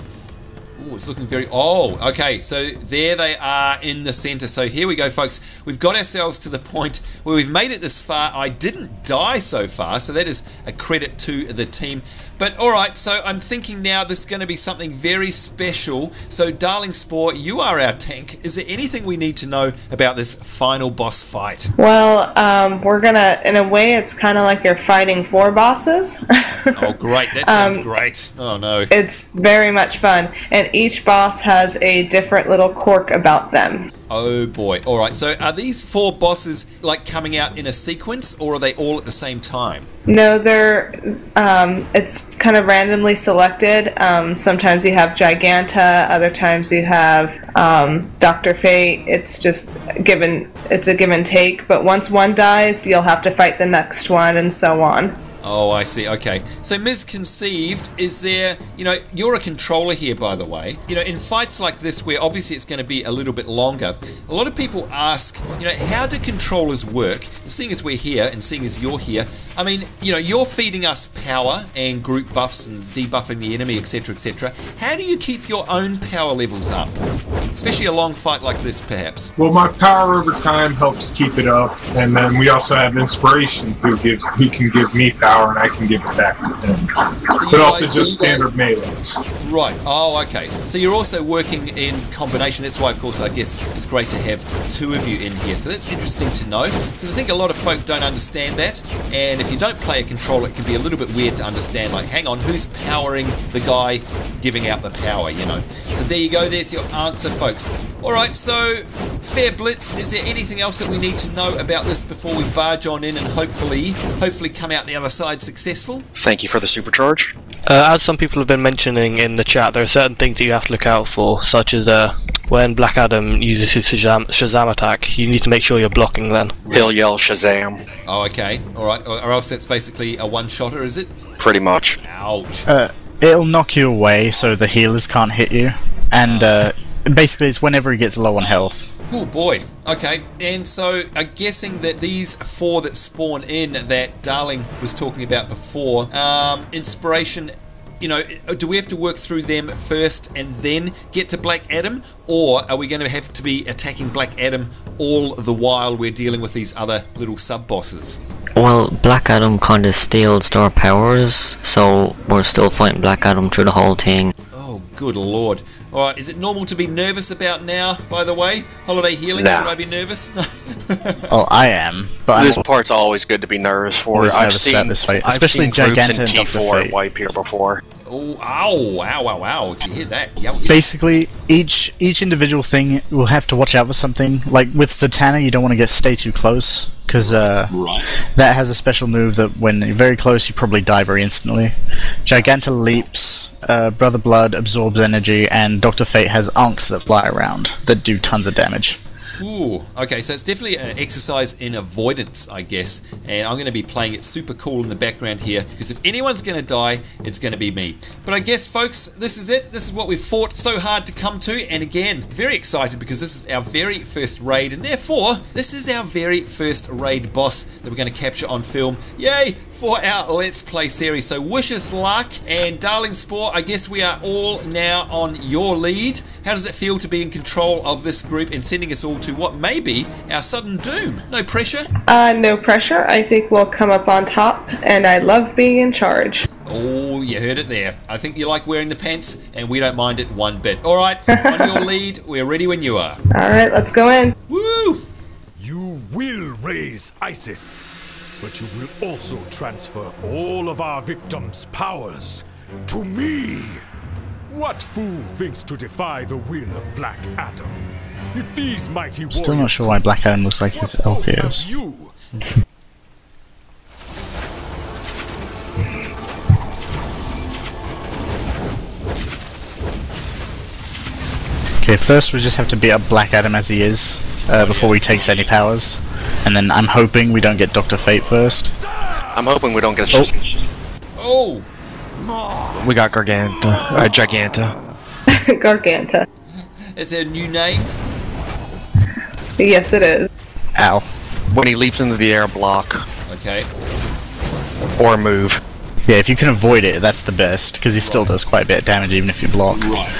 Speaker 1: Ooh, it's looking very... Oh, okay, so there they are in the center. So here we go, folks. We've got ourselves to the point where we've made it this far. I didn't die so far, so that is a credit to the team. But alright, so I'm thinking now this is going to be something very special. So, Darling Spore, you are our tank. Is there anything we need to know about this final boss fight?
Speaker 4: Well, we're gonna... In a way, it's kind of like you're fighting 4 bosses.
Speaker 1: Oh, great. That sounds great. Oh, no.
Speaker 4: It's very much fun. And each boss has a different little quirk about them.
Speaker 1: Oh boy. Alright, so are these 4 bosses like coming out in a sequence, or are they all at the same time?
Speaker 4: No, they're it's kind of randomly selected. Sometimes you have Giganta, other times you have Dr. Fate. It's just it's a give and take, but once one dies, you'll have to fight the next one, and so on.
Speaker 1: Oh, I see. Okay. So, Misconceived, is there... You know, you're a controller here, by the way. You know, in fights like this, where obviously it's going to be a little bit longer, a lot of people ask, you know, how do controllers work? And seeing as we're here, and seeing as you're here, I mean, you know, you're feeding us power and group buffs and debuffing the enemy, etc., etc. How do you keep your own power levels up? Especially a long fight like this, perhaps.
Speaker 7: Well, my power over time helps keep it up, and then we also have Inspiration, who can give me power, and I can give it back to him. So but also just standard melees.
Speaker 1: Right. Oh, okay. So you're also working in combination. That's why, of course, I guess it's great to have 2 of you in here. So that's interesting to know, because I think a lot of folk don't understand that. And if you don't play a controller, it can be a little bit weird to understand. Like, hang on, who's powering the guy giving out the power? You know. So there you go. There's your answer, folks. All right. So Fair Blitz. Is there anything else that we need to know about this before we barge on in and hopefully come out the other side successful?
Speaker 2: Thank you for the supercharge.
Speaker 3: As some people have been mentioning in the chat, there are certain things that you have to look out for, such as when Black Adam uses his Shazam attack, you need to make sure you're blocking then.
Speaker 2: He'll yell Shazam.
Speaker 1: Oh, okay. Alright. Or else that's basically a one-shotter, is it?
Speaker 2: Pretty much.
Speaker 1: Ouch.
Speaker 5: It'll knock you away so the healers can't hit you. And basically it's whenever he gets low on health.
Speaker 1: Oh boy. Okay, and so I'm guessing that these 4 that spawn in that Darling was talking about before, Inspiration, you know, do we have to work through them first and then get to Black Adam? Or are we going to have to be attacking Black Adam all the while we're dealing with these other little sub-bosses?
Speaker 9: Well, Black Adam kind of steals our powers, so we're still fighting Black Adam through the whole thing.
Speaker 1: Oh, good lord. Alright, is it normal to be nervous about now, by the way? Holiday healing, should I be nervous?
Speaker 5: Oh, I am. But
Speaker 2: this part's always good to be nervous for.
Speaker 5: I've seen this fight, especially Giganta and Dr. Fate.
Speaker 2: Wipe here before.
Speaker 1: Oh, ow. Did you hear that? Yeah.
Speaker 5: Basically, each individual thing will have to watch out for something. Like with Zatanna, you don't want to stay too close, because that has a special move that when you're very close, you probably die very instantly. Giganta leaps, Brother Blood absorbs energy, and Dr. Fate has Ankhs that fly around that do tons of damage.
Speaker 1: Ooh, okay, so it's definitely an exercise in avoidance, I guess, and I'm going to be playing it super cool in the background here, because if anyone's going to die, it's going to be me. But I guess, folks, this is it. This is what we've fought so hard to come to, and again, very excited because this is our very first raid, and therefore, this is our very first raid boss that we're going to capture on film. Yay, for our Let's Play series. So wish us luck, and Darling Spore, I guess we are all now on your lead. How does it feel to be in control of this group and sending us all to what may be our sudden doom? No pressure?
Speaker 4: No pressure. I think we'll come up on top, and I love being in charge.
Speaker 1: Oh, you heard it there. I think you like wearing the pants, and we don't mind it one bit. All right, on your lead. We're ready when you are.
Speaker 4: All right, let's go in.
Speaker 1: Woo!
Speaker 12: You will raise ISIS, but you will also transfer all of our victims' powers to me. What fool thinks to defy the will of Black Adam? If these mighty warriors...
Speaker 5: Still not sure why Black Adam looks like his elf ears. Okay, first we just have to beat up Black Adam as he is, before he takes any powers. And then I'm hoping we don't get Dr. Fate first.
Speaker 2: I'm hoping we don't get...
Speaker 1: Oh!
Speaker 2: We got Giganta.
Speaker 4: Garganta.
Speaker 1: Is it a new name?
Speaker 4: Yes, it is.
Speaker 5: Ow.
Speaker 2: When he leaps into the air, block.
Speaker 1: Okay.
Speaker 2: Or move.
Speaker 5: Yeah, if you can avoid it, that's the best, because he still does quite a bit of damage even if you block.
Speaker 1: Right.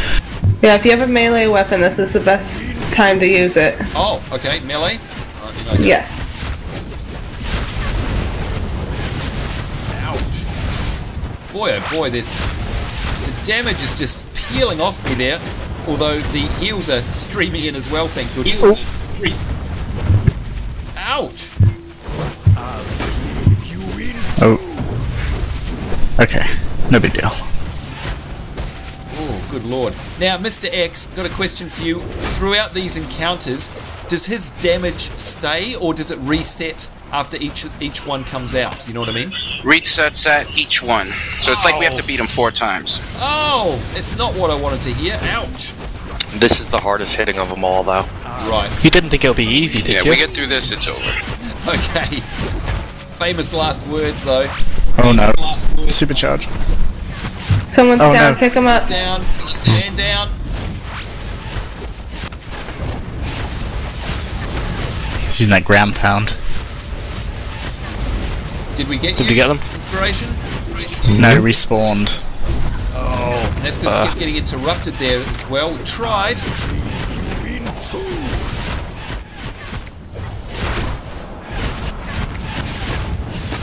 Speaker 4: Yeah, if you have a melee weapon, this is the best time to use it.
Speaker 1: Oh, okay, melee?
Speaker 4: Yes.
Speaker 1: Ouch. Boy, oh boy, the damage is just peeling off me there. Although the heals are streaming in as well, thank goodness. Ouch!
Speaker 5: Oh. Okay, no big deal.
Speaker 1: Oh, good lord. Now, Mr. X, got a question for you. Throughout these encounters, does his damage stay, or does it reset after each one comes out? You know what I mean?
Speaker 6: Resets at each one. So it's like we have to beat him 4 times.
Speaker 1: Oh, it's not what I wanted to hear. Ouch.
Speaker 2: This is the hardest hitting of them all, though.
Speaker 1: Right.
Speaker 3: You didn't think it would be easy, did you?
Speaker 6: Yeah, we get through this, it's over.
Speaker 1: Okay. Famous last words, though.
Speaker 5: Oh no. Supercharge.
Speaker 4: Someone's down,
Speaker 5: no.
Speaker 4: pick him up.
Speaker 1: Down. Stand down.
Speaker 5: He's using that ground pound.
Speaker 1: Did we get
Speaker 3: Did you get them?
Speaker 1: Inspiration?
Speaker 5: No, respawned.
Speaker 1: Oh, that's because we kept getting interrupted there as well. We tried.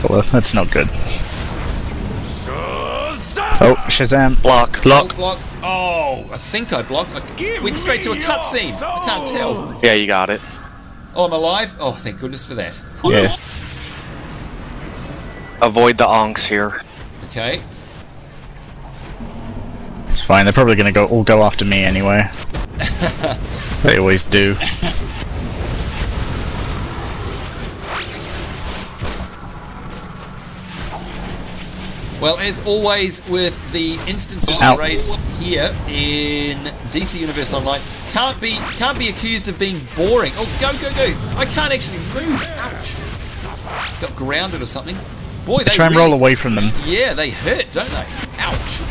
Speaker 5: Well, that's not good. Oh, Shazam.
Speaker 2: Block.
Speaker 1: Block. Oh, I think I blocked. I went straight to a cutscene. I can't tell.
Speaker 2: Yeah, you got it.
Speaker 1: Oh, I'm alive? Oh, thank goodness for that.
Speaker 5: Yeah.
Speaker 2: Avoid the onks here.
Speaker 1: Okay.
Speaker 5: It's fine, they're probably gonna all go after me anyway. They always do.
Speaker 1: Well, as always with the instances of raids here in DC Universe Online, can't be accused of being boring. Oh, go! I can't actually move. Ouch. Got grounded or something. Boy, they
Speaker 5: try and roll away from them.
Speaker 1: Yeah, they hurt, don't they? Ouch.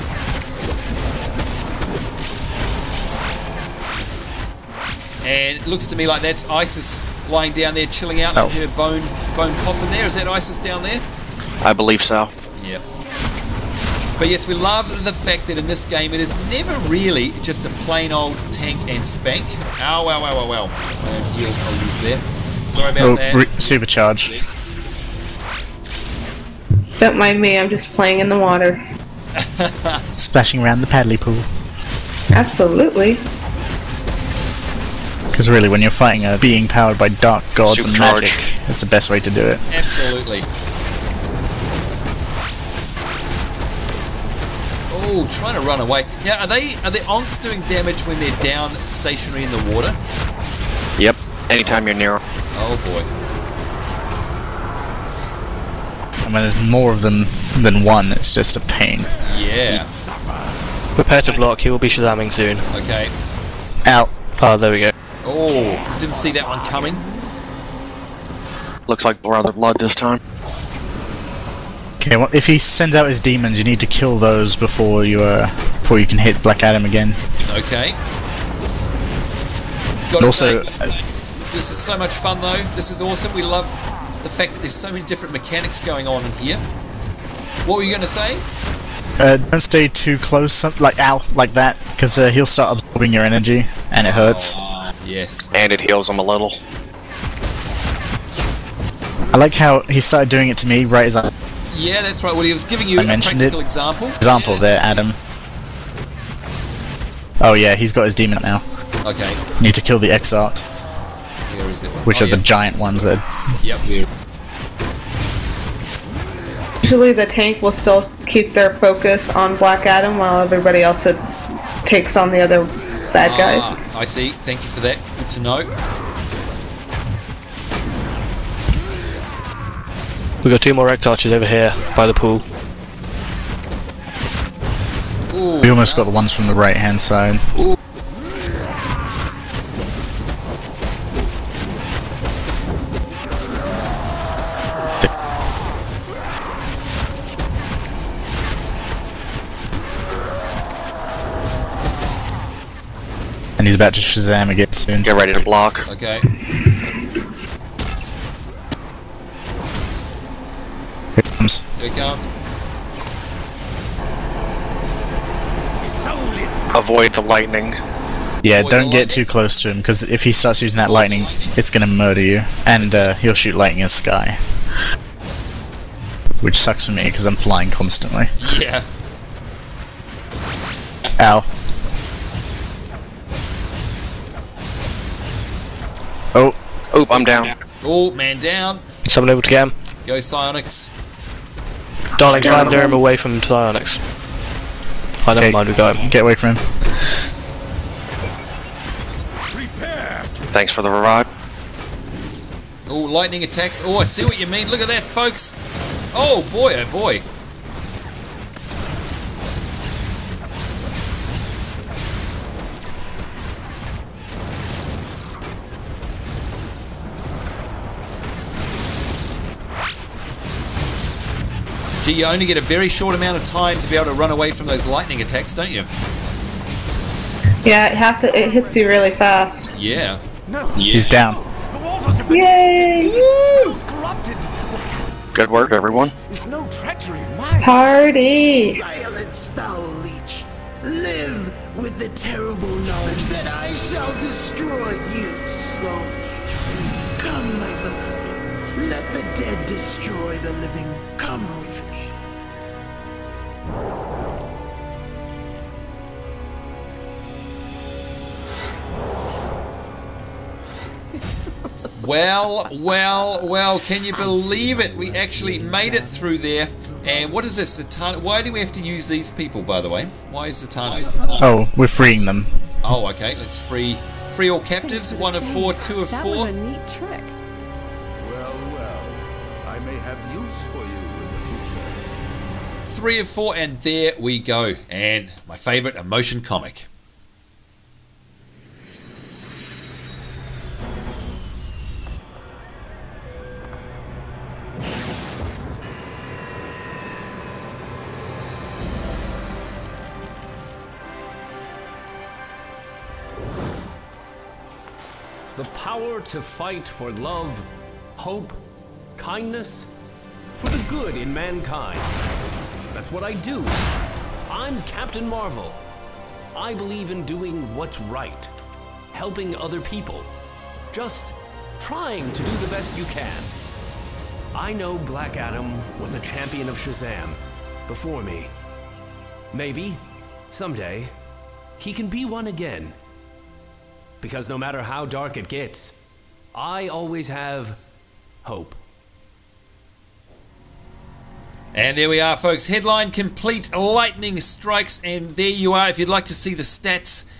Speaker 1: And it looks to me like that's Isis lying down there, chilling out in her bone coffin there. Is that Isis down there?
Speaker 2: I believe so.
Speaker 1: Yep. But yes, we love the fact that in this game it is never really just a plain old tank and spank. Ow. Heal I'll use there. Sorry about that.
Speaker 5: Supercharge.
Speaker 4: Don't mind me, I'm just playing in the water.
Speaker 5: Splashing around the paddly pool.
Speaker 4: Absolutely.
Speaker 5: Because really, when you're fighting a being powered by dark gods and magic, that's the best way to do it.
Speaker 1: Absolutely. Oh, trying to run away. Now, are the onks doing damage when they're down stationary in the water?
Speaker 2: Yep. Anytime you're near.
Speaker 1: Oh boy.
Speaker 5: And when there's more of them than one, it's just a pain.
Speaker 1: Yeah.
Speaker 3: Prepare to block, he will be Shazamming soon.
Speaker 1: Okay.
Speaker 5: Out.
Speaker 3: Oh, there we go.
Speaker 1: Oh, didn't see that one coming.
Speaker 2: Looks like rather blood this time.
Speaker 5: Okay, well, if he sends out his demons, you need to kill those before you can hit Black Adam again.
Speaker 1: Okay. This is so much fun though. This is awesome. We love the fact that there's so many different mechanics going on in here. What were you going to say?
Speaker 5: Don't stay too close, like out like that, because he'll start absorbing your energy, and it hurts.
Speaker 1: Yes.
Speaker 2: And it heals him a little.
Speaker 5: I like how he started doing it to me right as I...
Speaker 1: Yeah, that's right. Well, he was giving you a practical example.
Speaker 5: Example there, Adam. Oh yeah, he's got his demon now.
Speaker 1: Okay.
Speaker 5: You need to kill the Exart.
Speaker 1: Where is it?
Speaker 5: Which are the giant ones that...
Speaker 1: Yep.
Speaker 4: Usually the tank will still keep their focus on Black Adam while everybody else takes on the other bad guys.
Speaker 1: I see. Thank you for that. Good to know.
Speaker 3: We've got 2 more Rect Archers over here by the pool.
Speaker 1: Ooh,
Speaker 5: we almost got the ones from the right hand side.
Speaker 1: Ooh.
Speaker 5: And he's about to Shazam again soon.
Speaker 2: Get ready to block.
Speaker 1: Okay.
Speaker 5: Here it comes.
Speaker 1: Here it comes.
Speaker 2: Avoid the lightning.
Speaker 5: Yeah, don't get too close to him, because if he starts using that lightning, it's gonna murder you. And he'll shoot lightning in the sky. Which sucks for me, because I'm flying constantly.
Speaker 1: Yeah.
Speaker 5: Ow. Oh.
Speaker 2: Oop, I'm down.
Speaker 1: Oh, man down.
Speaker 3: Someone able to get him?
Speaker 1: Go Psionics.
Speaker 3: Darling, try and lure him away from Psionics. I don't mind, we got him.
Speaker 5: Get away from him.
Speaker 2: Thanks for the revive.
Speaker 1: Oh, lightning attacks. Oh, I see what you mean. Look at that, folks. Oh, boy, oh, boy. Gee, you only get a very short amount of time to be able to run away from those lightning attacks, don't you?
Speaker 4: Yeah, it hits you really fast.
Speaker 1: Yeah.
Speaker 5: No. He's down.
Speaker 4: Yay!
Speaker 2: Good work, everyone.
Speaker 14: There's no treachery in my
Speaker 4: Party!
Speaker 14: Silence, foul leech. Live with the terrible knowledge that I shall destroy you slowly. Come, my beloved. Let the dead destroy the living. Come with me.
Speaker 1: Well, can you believe it? We actually made it through there. And what is this, Zatanna? Why do we have to use these people, by the way? Why is Zatanna?
Speaker 5: Oh, we're freeing them.
Speaker 1: Oh, okay. Let's free all captives. 1 of 4, 2 of 4.
Speaker 15: That was a neat trick.
Speaker 11: Well, I may have use for you in the future.
Speaker 1: 3 of 4, and there we go. And my favourite emotion comic.
Speaker 16: The power to fight for love, hope, kindness, for the good in mankind. That's what I do. I'm Captain Marvel. I believe in doing what's right, helping other people, just trying to do the best you can. I know Black Adam was a champion of Shazam before me. Maybe, someday, he can be one again. Because no matter how dark it gets, I always have hope.
Speaker 1: And there we are, folks. Headline complete. Lightning strikes. And there you are. If you'd like to see the stats,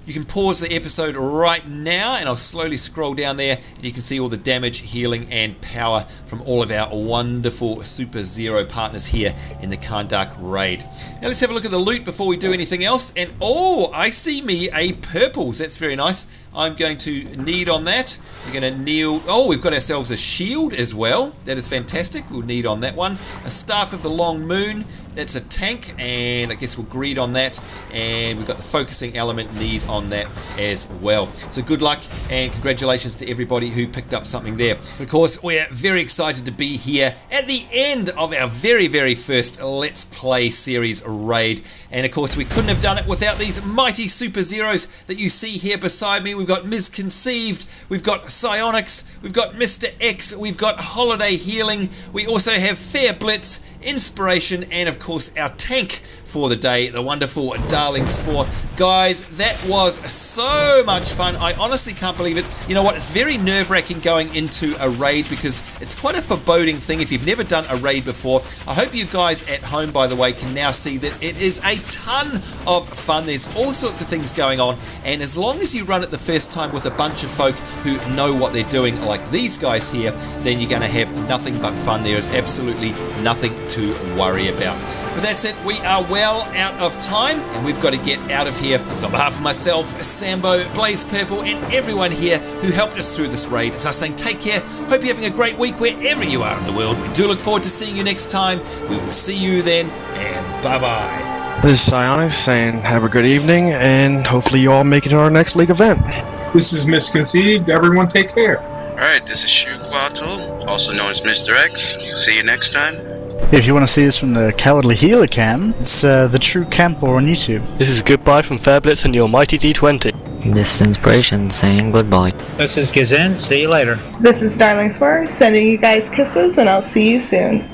Speaker 1: You can pause the episode right now, and I'll slowly scroll down there, and you can see all the damage, healing, and power from all of our wonderful Super Zero partners here in the Khandaq raid. Now let's have a look at the loot before we do anything else. And oh, I see me a purples. That's very nice. I'm going to need on that. We're going to kneel. Oh, we've got ourselves a shield as well. That is fantastic. We'll need on that one. A Staff of the Long Moon. That's a tank, and I guess we'll greed on that, and we've got the focusing element need on that as well. So good luck and congratulations to everybody who picked up something there. Of course, we're very excited to be here at the end of our very, very first Let's Play series raid, and of course we couldn't have done it without these mighty Super Zeros that you see here beside me. We've got Misconceived, we've got Psionics, we've got Mr. X, we've got Holiday Healing, we also have Fair Blitz, Inspiration, and of course our tank for the day, the wonderful Darling Spore. Guys, that was so much fun. I honestly can't believe it. You know what, it's very nerve-wracking going into a raid because it's quite a foreboding thing if you've never done a raid before. I hope you guys at home, by the way, can now see that it is a ton of fun. There's all sorts of things going on, and as long as you run it the first time with a bunch of folk who know what they're doing, like these guys here, then you're going to have nothing but fun. There is absolutely nothing to worry about. But that's it. We are well out of time, and we've got to get out of here. So on behalf of myself, Sambo, Blaze Purple, and everyone here who helped us through this raid, it's us saying take care. Hope you're having a great week wherever you are in the world. We do look forward to seeing you next time. We will see you then, and bye-bye.
Speaker 2: This is Psionics saying have a good evening, and hopefully you all make it to our next league event.
Speaker 7: This is Misconceived. Everyone take care.
Speaker 6: Alright, this is Shuquatul, also known as Mr. X. See you next time.
Speaker 5: If you want to see this from the Cowardly Healer cam, it's the True Camper on YouTube.
Speaker 3: This is goodbye from Fairblitz and your mighty D20.
Speaker 9: This is Inspiration saying goodbye.
Speaker 8: This is Gazin. See you later.
Speaker 4: This is Darling Spore, sending you guys kisses, and I'll see you soon.